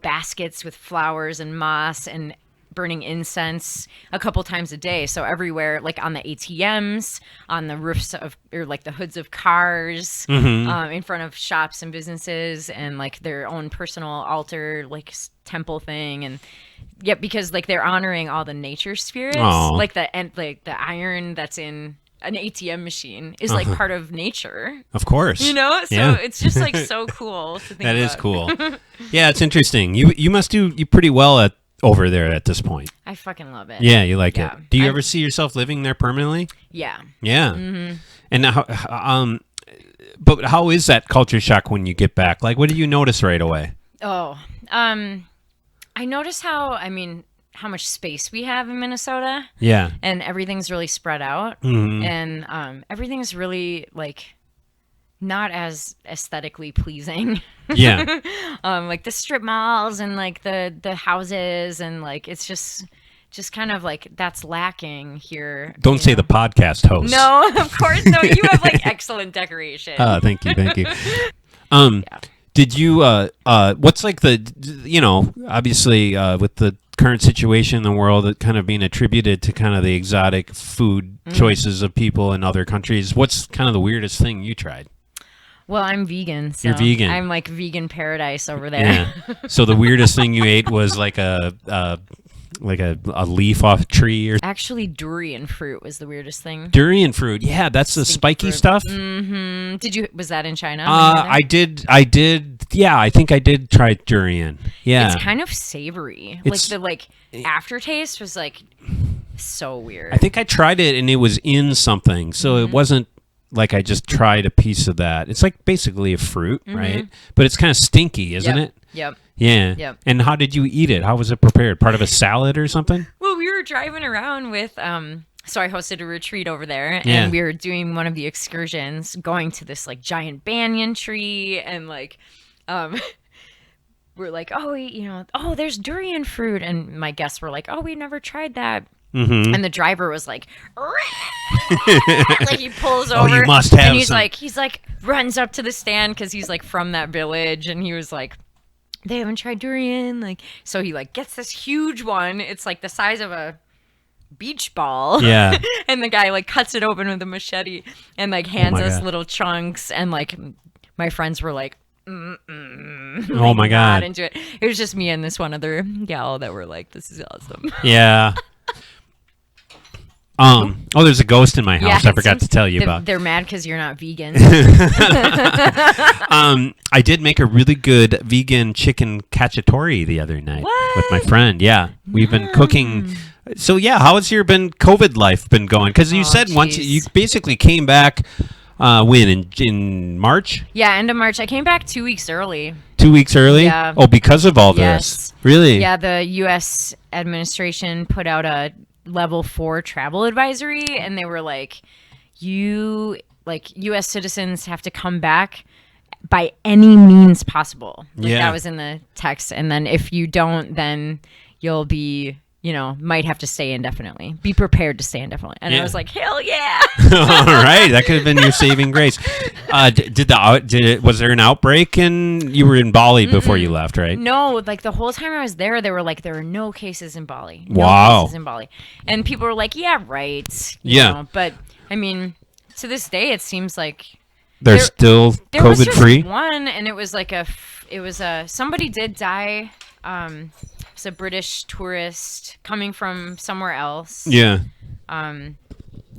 baskets with flowers and moss and burning incense a couple times a day. So everywhere, like on the ATMs, on the roofs or like the hoods of cars, in front of shops and businesses, and like their own personal altar, like temple thing. And because like they're honoring all the nature spirits. Aww. Like the iron that's in an ATM machine is like part of nature. Of course. So it's just like so cool to think that about. Is cool. Yeah, it's interesting. You must do pretty well over there at this point. I fucking love it. Yeah, you like it. Do you ever see yourself living there permanently? Yeah. Yeah. And how, but how is that culture shock when you get back? Like, what do you notice right away? Oh, I notice how much space we have in Minnesota. Yeah. And everything's really spread out. And everything's really like, not as aesthetically pleasing. Yeah. Like the strip malls and like the houses and like it's just kind of like that's lacking here. Don't say the podcast host. No, of course no. You have like excellent decoration. Thank you. Did you what's like the obviously with the current situation in the world that kind of being attributed to kind of the exotic food choices of people in other countries, what's kind of the weirdest thing you tried? Well, I'm vegan, so you're vegan. I'm like vegan paradise over there. Yeah. So the weirdest thing you ate was like a leaf off a tree or actually durian fruit was the weirdest thing. Durian fruit, yeah, that's the spiky fruit. stuff. Was that in China? I did. Yeah, I think I did try durian. Yeah, it's kind of savory. Like the aftertaste was like so weird. I think I tried it and it was in something, so it wasn't like I just tried a piece of that. It's like basically a fruit, right? But it's kind of stinky, isn't it? Yep. Yeah. Yep. And how did you eat it? How was it prepared? Part of a salad or something? Well, we were driving around with so I hosted a retreat over there and we were doing one of the excursions going to this like giant banyan tree and like we're like, oh, there's durian fruit, and my guests were like, oh, we never tried that. And the driver was like, like he pulls over. Oh, you must have. And he's some. like runs up to the stand because he's like from that village, and he was like, they haven't tried durian, like so he like gets this huge one. It's like the size of a beach ball. Yeah. And the guy like cuts it open with a machete and like hands us little chunks, and like my friends were like. Oh my God! Not into it. It was just me and this one other gal that were like, "This is awesome." Yeah. Oh, there's a ghost in my house. I forgot to tell you about. They're mad because you're not vegan. I did make a really good vegan chicken cacciatore the other night with my friend. Yeah, we've been cooking. So yeah, how has your COVID life been going? Because you said once you basically came back. When in March? Yeah, end of March. I came back 2 weeks early. 2 weeks early? Yeah. Oh, because of all this? Really? Yeah, the U.S. administration put out a level 4 travel advisory, and they were like, U.S. citizens have to come back by any means possible. That was in the text. And then if you don't, then you'll be... might have to stay indefinitely. Be prepared to stay indefinitely. And I was like, hell yeah! All right, that could have been your saving grace. Was there an outbreak? And you were in Bali before you left, right? No, like the whole time I was there, they were like, there are no cases in Bali. Wow. Cases in Bali. And people were like, yeah, right. You know? But I mean, to this day, it seems like they're still there COVID free. Was just one, and it was like somebody did die. It's a British tourist coming from somewhere else. Yeah.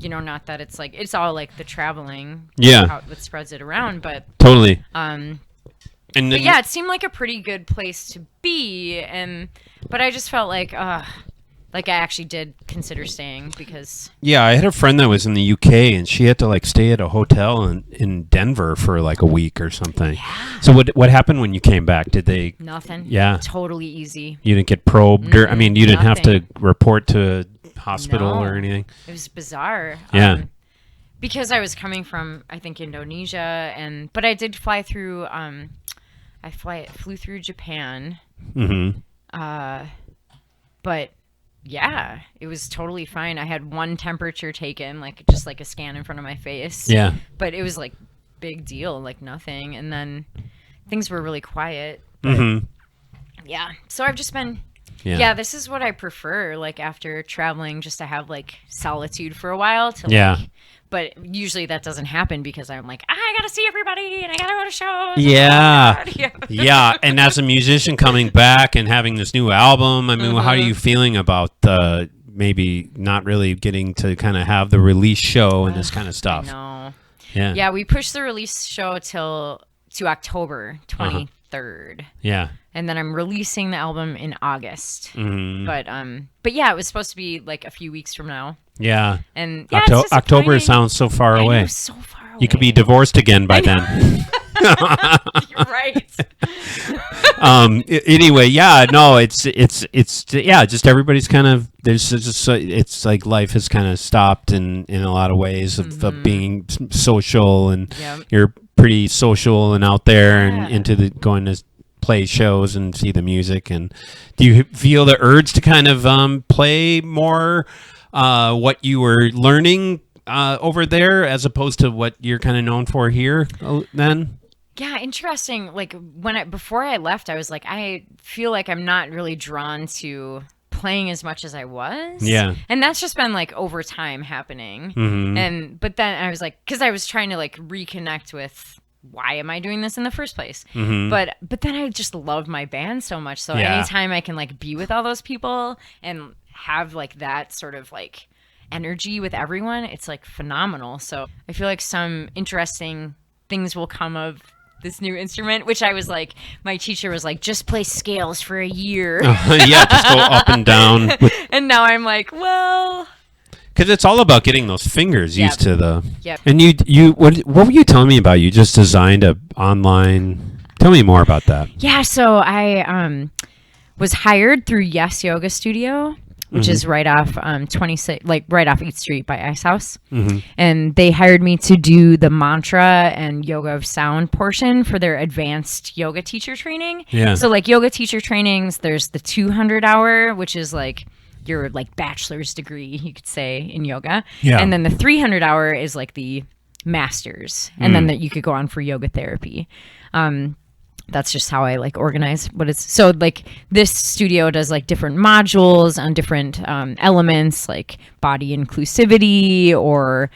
Not that it's like it's all like the traveling. Yeah. How it spreads it around, but totally. But yeah, it seemed like a pretty good place to be, but I just felt like I actually did consider staying because... Yeah, I had a friend that was in the UK, and she had to like stay at a hotel in Denver for like a week or something. Yeah. So what happened when you came back? Did they... Nothing. Yeah. Totally easy. You didn't get probed? Or, I mean, you didn't have to report to a hospital or anything? It was bizarre. Yeah. Because I was coming from, I think, Indonesia, but I did fly through... flew through Japan. But... Yeah, it was totally fine. I had one temperature taken, like just like a scan in front of my face. Yeah. But it was like big deal, like nothing. And then things were really quiet. Yeah. So I've just been, this is what I prefer. Like after traveling, just to have like solitude for a while. But usually that doesn't happen because I'm like, I gotta see everybody and I gotta go to shows. Yeah. Yeah. And as a musician coming back and having this new album, I mean, how are you feeling about maybe not really getting to kind of have the release show and this kind of stuff? No. Yeah. Yeah, we pushed the release show to October 23rd. Yeah. And then I'm releasing the album in August. But yeah, it was supposed to be like a few weeks from now. Yeah. And yeah, October sounds so far away. So far away. You could be divorced again by then. You're right. Anyway, yeah, no, it's just everybody's kind of, there's just, it's like life has kind of stopped in a lot of ways of being social, and you're pretty social and out there and into the going to play shows and see the music. And do you feel the urge to kind of play more what you were learning over there as opposed to what you're kind of known for here then? Yeah, interesting. Like before I left, I was like, I feel like I'm not really drawn to playing as much as I was. Yeah. And that's just been like over time happening. But then I was like, because I was trying to like reconnect with why am I doing this in the first place? But then I just love my band so much. So anytime I can like be with all those people and have like that sort of like energy with everyone, it's like phenomenal. So I feel like some interesting things will come of this new instrument, which I was like, my teacher was like, just play scales for a year. Yeah, just go up and down. And now I'm like, well, because it's all about getting those fingers used to the. Yep. And what were you telling me about? You just designed a online. Tell me more about that. Yeah, so I was hired through Yes Yoga Studio, which is right off 26, like right off 8th Street by Ice House. And they hired me to do the mantra and yoga of sound portion for their advanced yoga teacher training. Yeah. So like yoga teacher trainings, there's the 200 hour, which is like your like bachelor's degree, you could say, in yoga. Yeah. And then the 300 hour is like the master's. And then that you could go on for yoga therapy. That's just how I like organize what it's. So like this studio does like different modules on different elements like body inclusivity or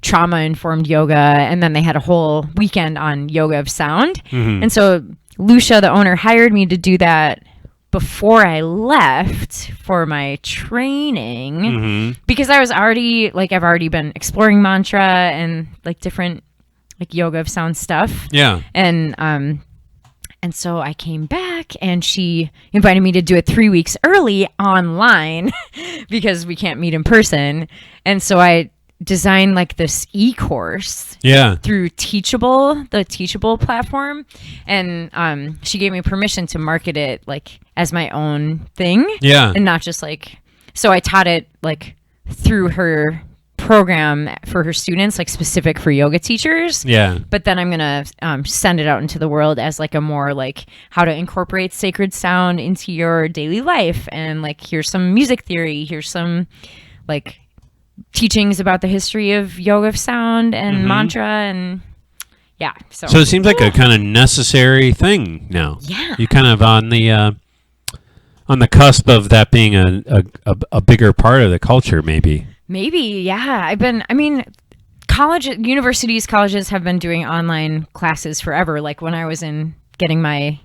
trauma informed yoga. And then they had a whole weekend on yoga of sound. And so Lucia, the owner, hired me to do that before I left for my training because I was already like, I've already been exploring mantra and like different like yoga of sound stuff. Yeah. And so I came back and she invited me to do it 3 weeks early online because we can't meet in person. And so I designed like this e-course through Teachable, the Teachable platform. And she gave me permission to market it like as my own thing. Yeah. And not just like, so I taught it like through her program for her students, like specific for yoga teachers. Yeah. But then I'm gonna send it out into the world as like a more like how to incorporate sacred sound into your daily life, and like here's some music theory, here's some like teachings about the history of yoga of sound and mantra, and yeah. So it seems like a kind of necessary thing now. Yeah. You kind of on the cusp of that being a bigger part of the culture, maybe. Maybe, yeah. Universities, colleges have been doing online classes forever. Like when I was getting my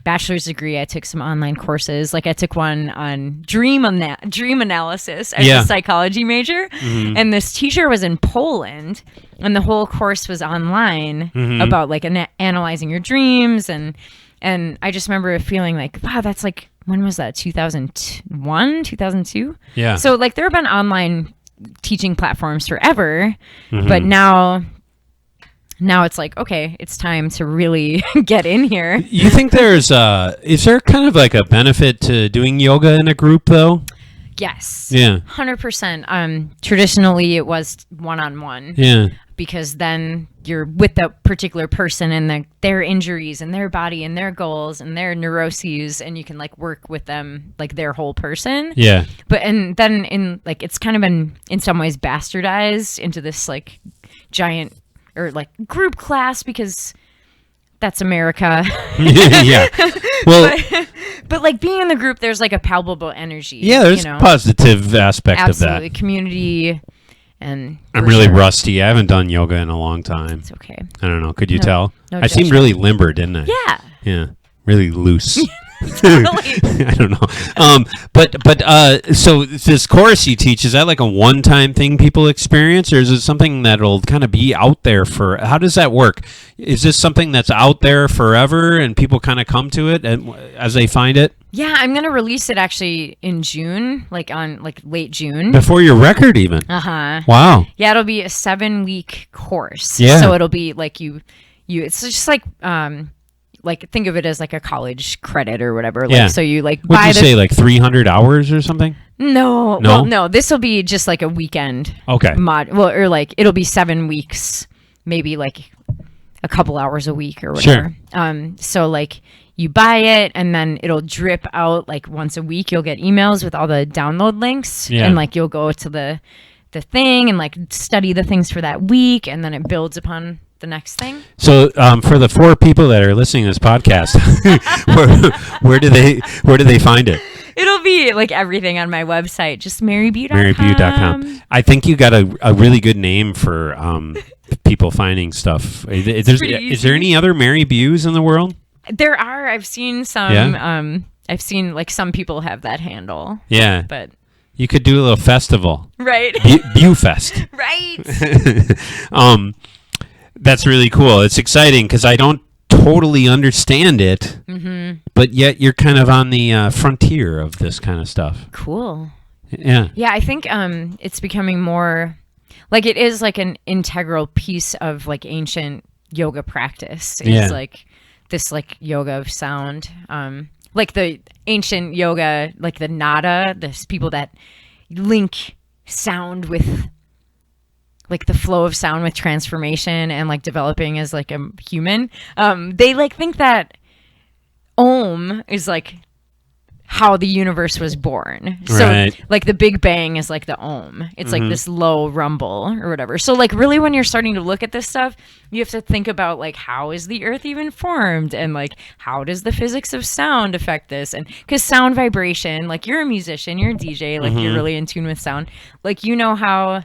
bachelor's degree, I took some online courses. Like I took one on dream analysis as a psychology major. And this teacher was in Poland, and the whole course was online about like analyzing your dreams. And I just remember feeling like, wow, that's like, when was that? 2001, 2002? Yeah. So like there have been online teaching platforms forever, but now it's like, okay, it's time to really get in here. You think is there kind of like a benefit to doing yoga in a group though? Yes. Yeah. 100%. Traditionally it was one-on-one. Yeah. Because then you're with that particular person and their injuries and their body and their goals and their neuroses, and you can like work with them like their whole person. Yeah. But and then in like it's kind of been in some ways bastardized into this like giant or like group class because that's America. Yeah. Well, but like being in the group, there's like a palpable energy. Yeah, there's a positive aspect of that. Absolutely, community. And I'm really rusty. I haven't done yoga in a long time. It's okay. I don't know. Could you tell? No I seemed really limber, didn't I? Yeah. Yeah. Really loose. Totally. I don't know. But so this course you teach, is that like a one-time thing people experience, or is it something that'll kind of be out there for, how does that work? Is this something that's out there forever and people kind of come to it as they find it? Yeah, I'm going to release it actually in June, like on like late June. Before your record even? Uh-huh. Wow. Yeah, it'll be a 7-week course. Yeah. So it'll be like you it's just like think of it as like a college credit or whatever. Yeah. Like, so you like What'd you say, like 300 hours or something? No. Well, no, this will be just like a weekend. Okay. Or like it'll be 7 weeks, maybe like a couple hours a week or whatever. Sure. So like you buy it and then it'll drip out like once a week. You'll get emails with all the download links, and like you'll go to the thing and like study the things for that week, and then it builds upon the next thing. So for the 4 people that are listening to this podcast, where do they find it? It'll be like everything on my website, just marybue.com. marybue.com. I think you got a really good name for people finding stuff. Is there any other Mary Bues in the world? There are. I've seen some. Yeah? I've seen like some people have that handle. Yeah. But you could do a little festival. Right. Bue Fest. Right. That's really cool. It's exciting because I don't totally understand it, but yet you're kind of on the frontier of this kind of stuff. Cool. Yeah. Yeah, I think it's becoming more like it is like an integral piece of like ancient yoga practice. It's like this like yoga of sound. Like the ancient yoga, like the nada, there's people that link sound with like the flow of sound with transformation and like developing as like a human. They like think that Om is like how the universe was born. So like the Big Bang is like the Om. It's like this low rumble or whatever. So like really when you're starting to look at this stuff, you have to think about like how is the earth even formed, and like how does the physics of sound affect this? And because sound vibration, like you're a musician, you're a DJ, like you're really in tune with sound. Like you know how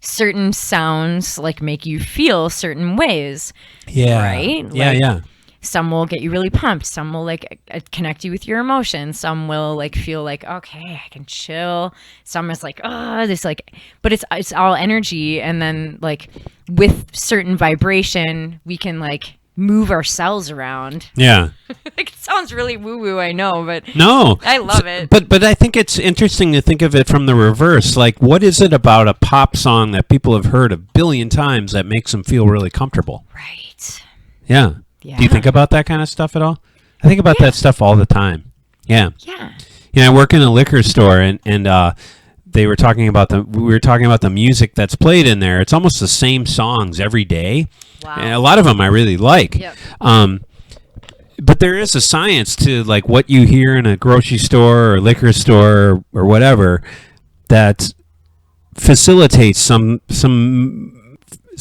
certain sounds like make you feel certain ways. Yeah. Right? Yeah. Some will get you really pumped. Some will like connect you with your emotions. Some will like feel like, okay, I can chill. Some is like, oh, this like, but it's all energy. And then like with certain vibration, we can like move our cells around. Yeah. Like it sounds really woo woo, I know, but no, I love it. But I think it's interesting to think of it from the reverse. Like, what is it about a pop song that people have heard 1 billion times that makes them feel really comfortable? Right. Yeah. Do you think about that kind of stuff at all? I think about that stuff all the time. Yeah. Yeah. You know, I work in a liquor store, and we were talking about the music that's played in there. It's almost the same songs every day. Wow. And a lot of them I really like. Yep. But there is a science to like what you hear in a grocery store or liquor store or whatever that facilitates some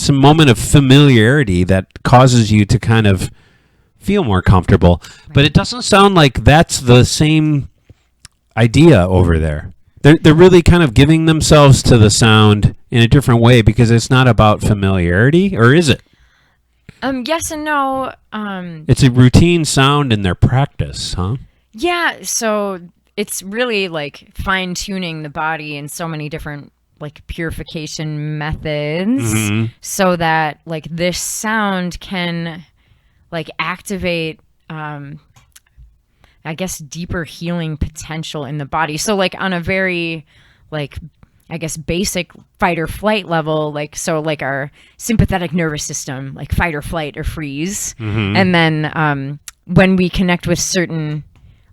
moment of familiarity that causes you to kind of feel more comfortable. Right. But it doesn't sound like that's the same idea over there. They're really kind of giving themselves to the sound in a different way because it's not about familiarity, or is it? Yes and no. It's a routine sound in their practice, huh? Yeah, so it's really like fine-tuning the body in so many different like purification methods so that like this sound can like activate I guess deeper healing potential in the body. So like on a very like I guess basic fight or flight level, like so like our sympathetic nervous system, like fight or flight or freeze. And then when we connect with certain,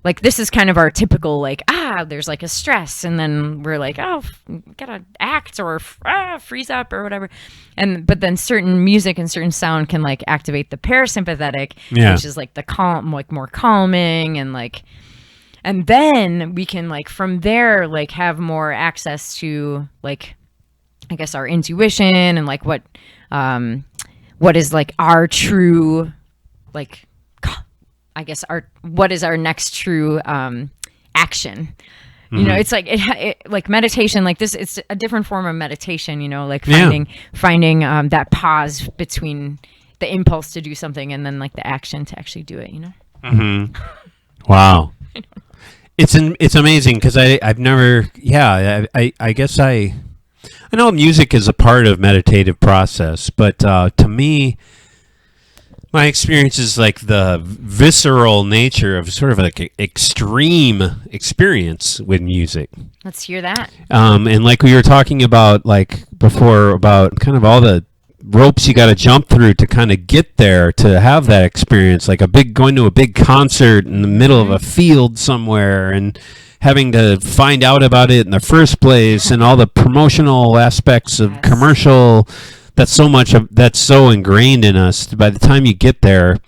like this is kind of our typical like, there's like a stress, and then we're like, gotta act or freeze up or whatever. But then certain music and certain sound can like activate the parasympathetic, which is like the calm, like more calming, and like, and then we can like from there like have more access to like I guess our intuition and like what is like our true like I guess what is our next true action. You know, it's like it like meditation like this, it's a different form of meditation, you know, like finding that pause between the impulse to do something and then like the action to actually do it, you know. Wow. It's amazing because I've never I guess I know music is a part of meditative process, but to me my experience is like the visceral nature of sort of like extreme experience with music. Let's hear that. And like we were talking about like before about kind of all the ropes you got to jump through to kind of get there, to have that experience, like going to a big concert in the middle of a field somewhere and having to find out about it in the first place, and all the promotional aspects of commercial. That's so ingrained in us. By the time you get there,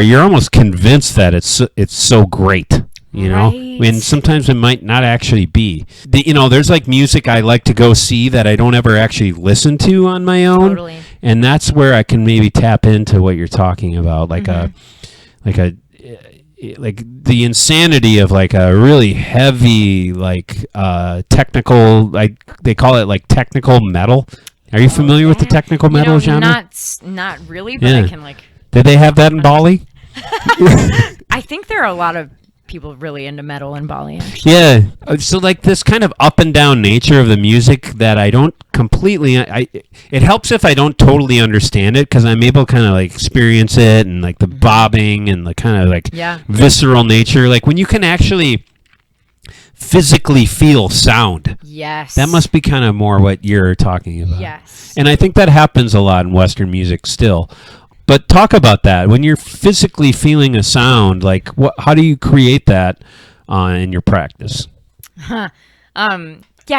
you're almost convinced that it's so great. And sometimes it might not actually be. There's like music I like to go see that I don't ever actually listen to on my own. Totally. And that's where I can maybe tap into what you're talking about, like like the insanity of like a really heavy, like technical, like they call it like technical metal. Are you familiar with the technical metal genre? Not really, but I can like. Did they have that in Bali? I think there are a lot of people really into metal in Bali, actually. Yeah. So like this kind of up and down nature of the music that I don't completely, it helps if I don't totally understand it, because I'm able to kind of like experience it, and like the bobbing and the kind of like visceral nature. Like when you can actually physically feel sound. Yes. That must be kind of more what you're talking about. Yes. And I think that happens a lot in Western music still. But talk about that. When you're physically feeling a sound, like how do you create that in your practice? Yeah,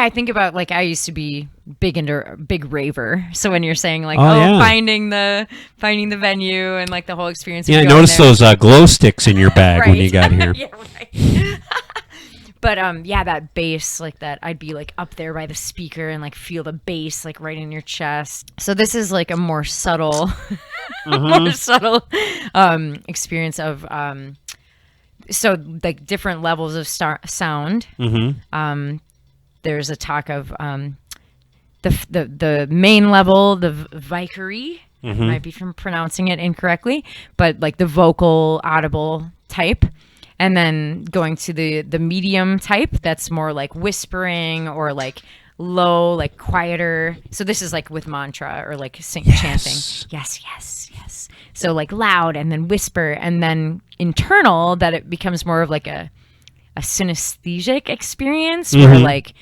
I think about, like, I used to be big raver. So when you're saying like, finding the venue and like the whole experience. Yeah, I noticed those glow sticks in your bag when you got here. Yeah, right. But that bass, like that, I'd be like up there by the speaker and like feel the bass like right in your chest. So this is like a more subtle, experience of so like different levels of sound. There's a talk of the main level, the Vicary. Might be from pronouncing it incorrectly, but like the vocal audible type. And then going to the medium type, that's more like whispering or like low, like quieter. So this is like with mantra or like chanting. Yes, yes, yes. So like loud and then whisper, and then internal, that it becomes more of like a synesthetic experience where like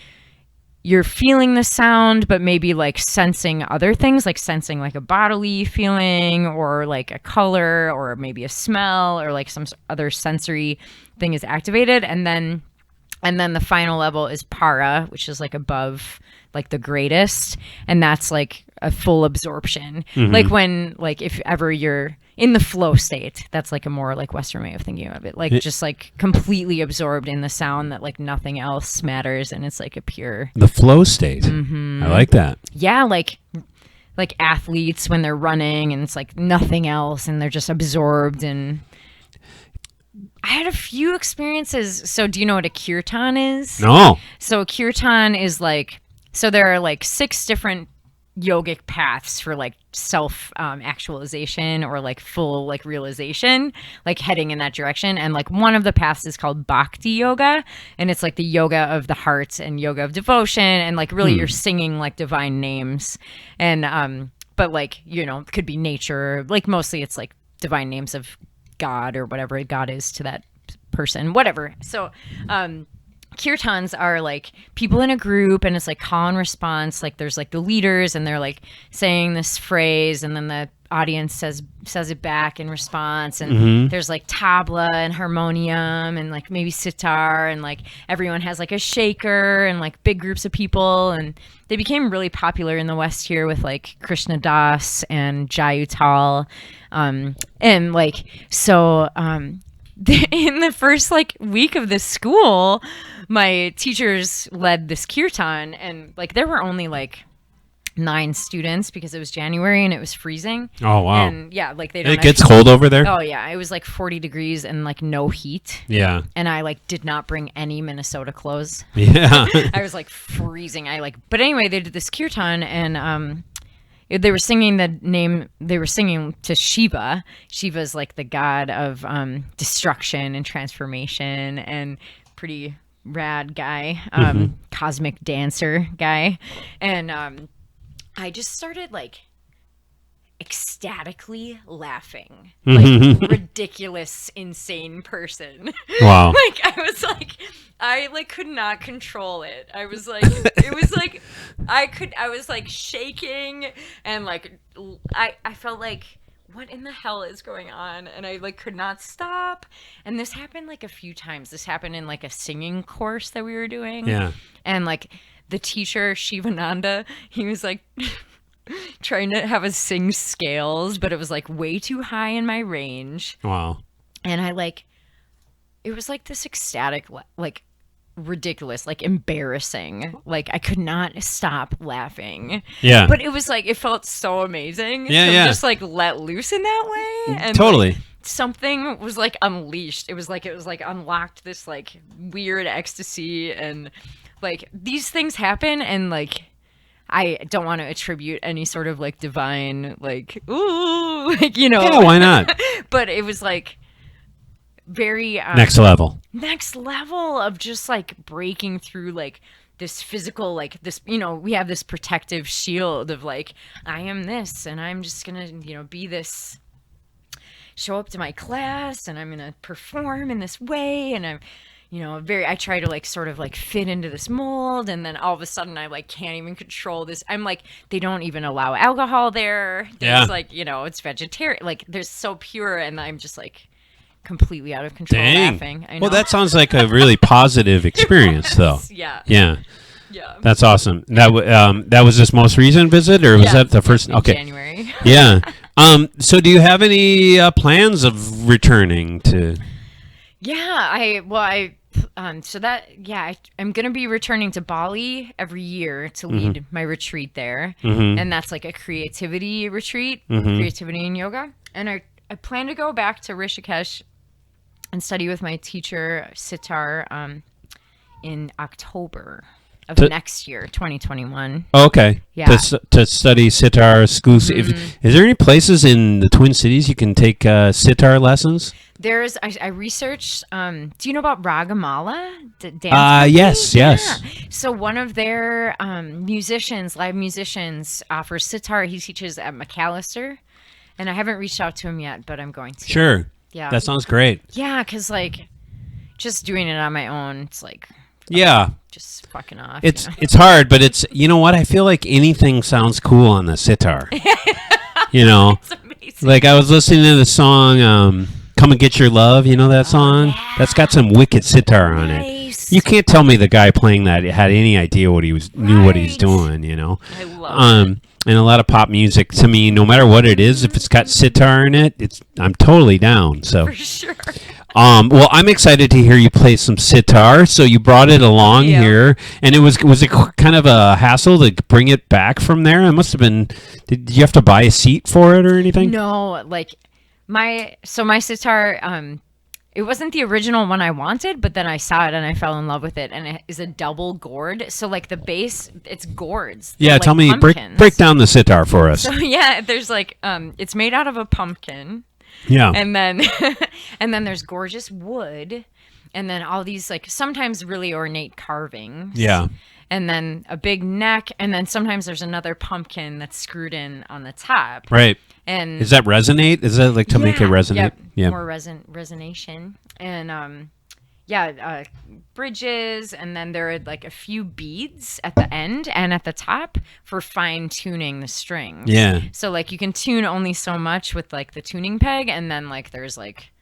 you're feeling the sound, but maybe like sensing other things, like sensing like a bodily feeling or like a color or maybe a smell or like some other sensory thing is activated. And then the final level is para, which is like above like the greatest. And that's like a full absorption. Like when, like if ever you're in the flow state, that's like a more like Western way of thinking of it. Like just like completely absorbed in the sound that like nothing else matters. And it's like a pure. The flow state. I like that. Yeah. Like athletes when they're running and it's like nothing else and they're just absorbed. And I had a few experiences. So do you know what a kirtan is? No. So a kirtan is like, so there are like 6 different yogic paths for like self actualization or like full like realization, like heading in that direction. And like one of the paths is called bhakti yoga, and it's like the yoga of the heart and yoga of devotion, and like really you're singing like divine names. And but like, you know, it could be nature, like mostly it's like divine names of God or whatever God is to that person, whatever. So kirtans are like people in a group, and it's like call and response. Like there's like the leaders, and they're like saying this phrase, and then the audience says it back in response. And there's like tabla and harmonium and like maybe sitar, and like everyone has like a shaker, and like big groups of people. And they became really popular in the West here with like Krishna Das and Jayutal. And like so in the first like week of this school, my teachers led this kirtan, and like there were only like 9 students because it was January and it was freezing. Oh wow. And yeah, like they don't it gets cold over there? Oh yeah, it was like 40 degrees and like no heat. Yeah. And I like did not bring any Minnesota clothes. Yeah. I was like freezing. But anyway, they did this kirtan, and they were singing to Shiva. Shiva's like the god of destruction and transformation, and pretty rad guy, cosmic dancer guy. And I just started like ecstatically laughing, like ridiculous, insane person. Wow. Like I could not control it. I was like, it was like, I was like shaking, and like, I felt like, what in the hell is going on? And I like could not stop. And this happened like a few times. This happened in like a singing course that we were doing. Yeah. And like the teacher, Shivananda, he was like trying to have us sing scales, but it was like way too high in my range. Wow. And it was like this ecstatic, like ridiculous, like embarrassing. Like I could not stop laughing. Yeah. But it was like, it felt so amazing. Yeah, to yeah. just like let loose in that way. And Totally. like, something was like unleashed. It was like unlocked this like weird ecstasy, and like these things happen, and like I don't want to attribute any sort of like divine, like, ooh, like, you know. Yeah, why not? But it was like very Next level of just like breaking through like this physical, like this, you know, we have this protective shield of like, I am this, and I'm just gonna, you know, be this, show up to my class, and I'm gonna perform in this way, and I'm, you know, I try to like sort of like fit into this mold, and then all of a sudden I like can't even control this. I'm like, they don't even allow alcohol there. There's like, you know, it's vegetarian. Like there's so pure, and I'm just like completely out of control laughing. I know. Well, that sounds like a really positive experience, though. Yeah. Yeah. Yeah. That's awesome. That was this most recent visit, or was that the first? In Okay. January. Yeah. So do you have any plans of returning to? Yeah, I'm going to be returning to Bali every year to lead my retreat there. And that's like a creativity retreat, creativity and yoga. And I plan to go back to Rishikesh and study with my teacher, Sitar, in October of next year, 2021. Okay. Yeah. To study sitar exclusive. Is there any places in the Twin Cities you can take sitar lessons? I researched, do you know about Ragamala? Dance yes. Yeah. So one of their live musicians, offers sitar. He teaches at McAllister, and I haven't reached out to him yet, but I'm going to. Sure. Yeah. That sounds great. Yeah, because like just doing it on my own, it's like just fucking off. It's hard, but it's, you know what? I feel like anything sounds cool on the sitar. You know, it's amazing. Like I was listening to the song "Come and Get Your Love." You know that song? Yeah. That's got some wicked sitar on it. You can't tell me the guy playing that had any idea what he was knew what he's doing. You know, I love it. And a lot of pop music, to me, no matter what it is, if it's got sitar in it, I'm totally down. So for sure. Well, I'm excited to hear you play some sitar. So you brought it along here, and was it kind of a hassle to bring it back from there? It must have been. Did you have to buy a seat for it or anything? No, like my sitar. It wasn't the original one I wanted, but then I saw it and I fell in love with it. And it is a double gourd. So like the base, it's gourds. Yeah, like tell me, pumpkins. break down the sitar for us. So yeah, there's like it's made out of a pumpkin. Yeah. And then there's gorgeous wood, and then all these like sometimes really ornate carvings. Yeah. And then a big neck, and then sometimes there's another pumpkin that's screwed in on the top. Right. And does that resonate? Is that like to make it resonate? Yep. Yeah. More resonation. And bridges, and then there are like a few beads at the end and at the top for fine tuning the strings. Yeah. So like you can tune only so much with like the tuning peg, and then like there's like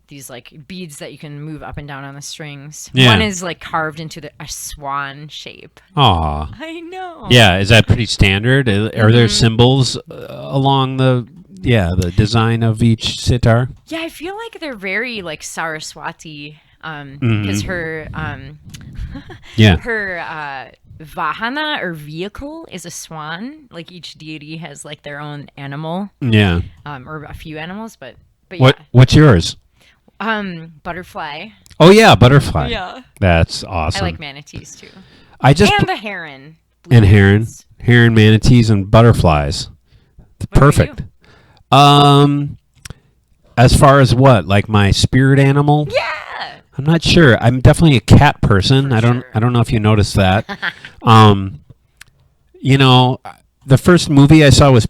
these like beads that you can move up and down on the strings. Yeah. One is like carved into a swan shape. Aw. I know. Yeah, is that pretty standard? Are there symbols along the design of each sitar? Yeah, I feel like they're very like Saraswati, because her her vahana or vehicle is a swan. Like each deity has like their own animal. Yeah. Or a few animals, but what's yours? Butterfly. Oh yeah, butterfly. Yeah. That's awesome. I like manatees too. And the heron. And heron, manatees, and butterflies. Perfect. As far as what, like my spirit animal? Yeah. I'm not sure. I'm definitely a cat person. I don't know if you noticed that. You know, the first movie I saw was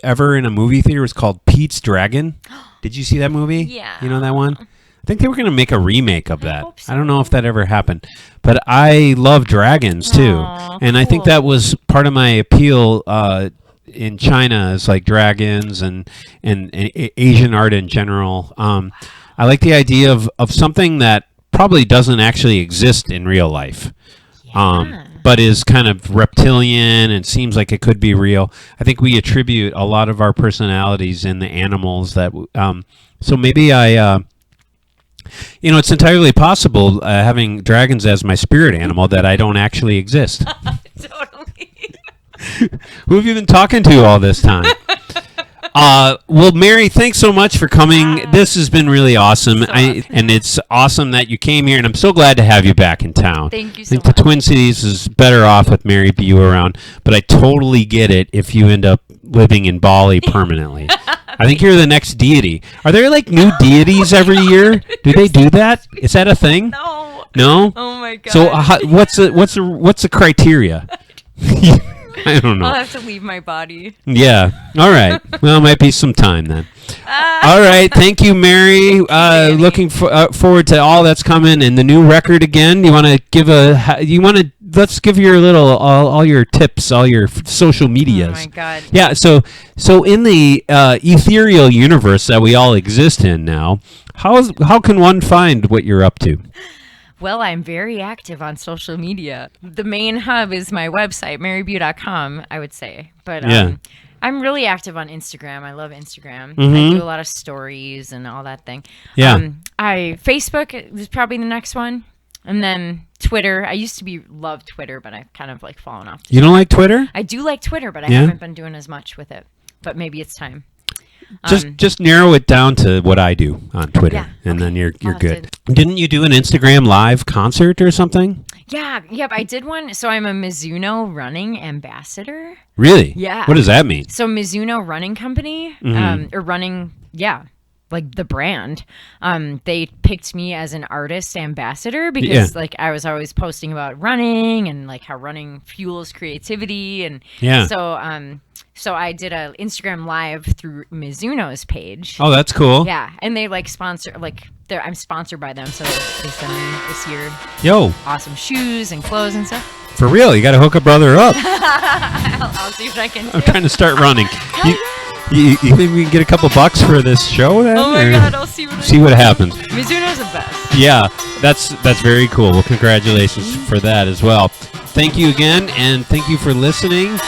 ever in a movie theater was called Pete's Dragon. Did you see that movie? Yeah. You know that one? I think they were going to make a remake of that. hope so. I don't know if that ever happened. But I love dragons, too. Aw, and I think cool. that was part of my appeal in China is like dragons and Asian art in general. I like the idea of something that probably doesn't actually exist in real life. Yeah. But is kind of reptilian and seems like it could be real. I think we attribute a lot of our personalities in the animals that. So maybe it's entirely possible having dragons as my spirit animal that I don't actually exist. Totally. Who have you been talking to all this time? Well, Mary, thanks so much for coming. This has been really awesome. And it's awesome that you came here, and I'm so glad to have you back in town. Thank you so much. I think the Twin Cities is better off with Mary Bue around, but I totally get it if you end up living in Bali permanently. I think you're the next deity. Are there like new deities every year? Do they do that? Is that a thing? No. No? Oh my god. So what's the criteria? I don't know. I'll have to leave my body. Yeah. All right. Well, it might be some time then. All right. Thank you, Mary. Looking forward to all that's coming and the new record again. You want to give let's give your little all your tips, all your social medias. Oh my god. Yeah. So in the ethereal universe that we all exist in now, how can one find what you're up to? Well, I'm very active on social media. The main hub is my website, marybue.com, I would say. But I'm really active on Instagram. I love Instagram. Mm-hmm. I do a lot of stories and all that thing. Yeah. Facebook is probably the next one. And then Twitter. I used to love Twitter, but I've kind of like fallen off. You don't like Twitter? I do like Twitter, but I haven't been doing as much with it. But maybe it's time. Just narrow it down to what I do on Twitter, and then you're good. Didn't you do an Instagram live concert or something? Yeah, yep, I did one. So I'm a Mizuno running ambassador. Really? Yeah. What does that mean? So Mizuno Running Company, or running, like the brand, they picked me as an artist ambassador because like I was always posting about running and like how running fuels creativity, and so I did a Instagram live through Mizuno's page. Oh, that's cool. Yeah, and they like sponsor, like I'm sponsored by them, so they send me this year awesome shoes and clothes and stuff. For real, you got to hook a brother up. I'll see what I can do. I'm trying to start running. You think we can get a couple bucks for this show then? Oh my god, I'll see what happens. Mizuno's the best. Yeah, that's very cool. Well, congratulations for that as well. Thank you again, and thank you for listening.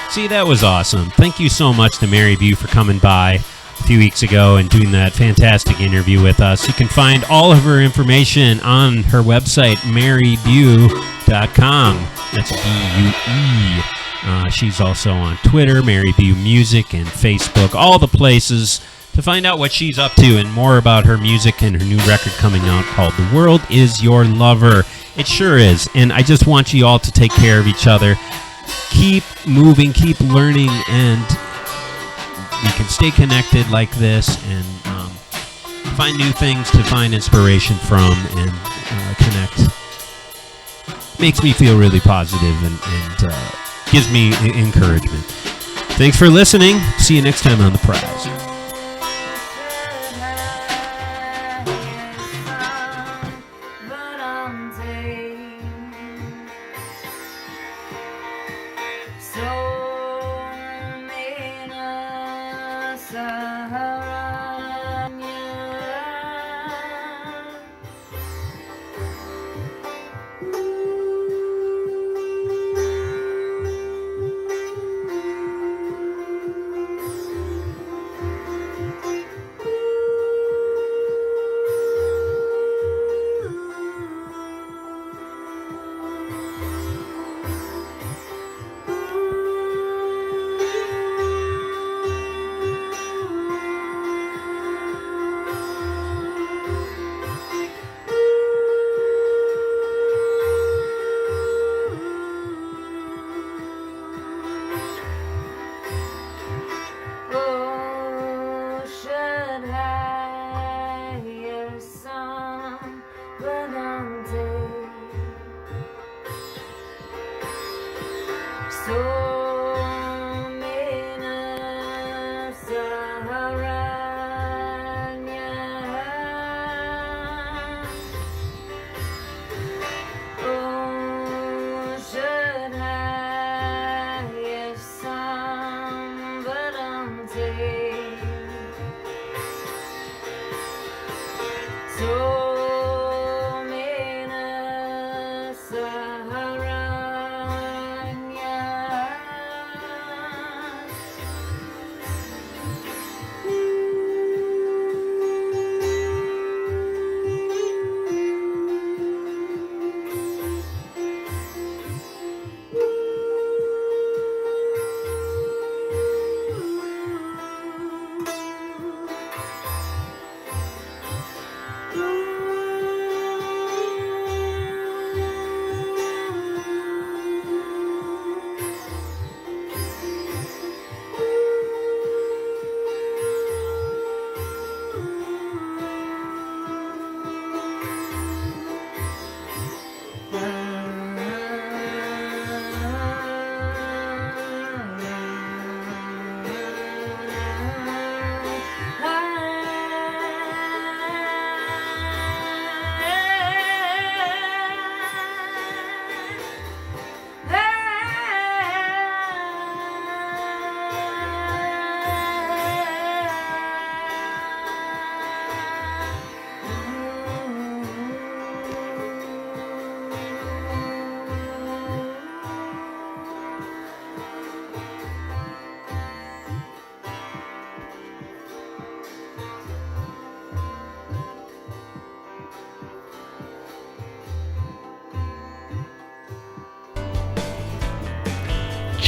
See, that was awesome. Thank you so much to Mary Bue for coming by a few weeks ago and doing that fantastic interview with us. You can find all of her information on her website, marybue.com. That's B-U-E. She's also on Twitter, Mary Bue Music, and Facebook, all the places to find out what she's up to and more about her music and her new record coming out called The World Is Your Lover. It sure is. And I just want you all to take care of each other. Keep moving, keep learning, and we can stay connected like this and find new things to find inspiration from and connect. Makes me feel really positive and gives me encouragement. Thanks for listening. See you next time on The Prize.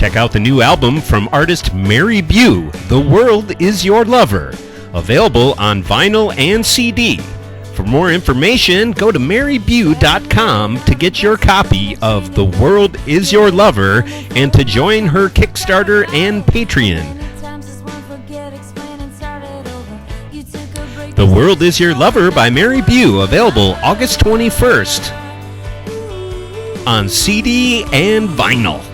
Check out the new album from artist Mary Bue, The World Is Your Lover, available on vinyl and CD. For more information, go to marybue.com to get your copy of The World Is Your Lover and to join her Kickstarter and Patreon. The World Is Your Lover by Mary Bue, available August 21st on CD and vinyl.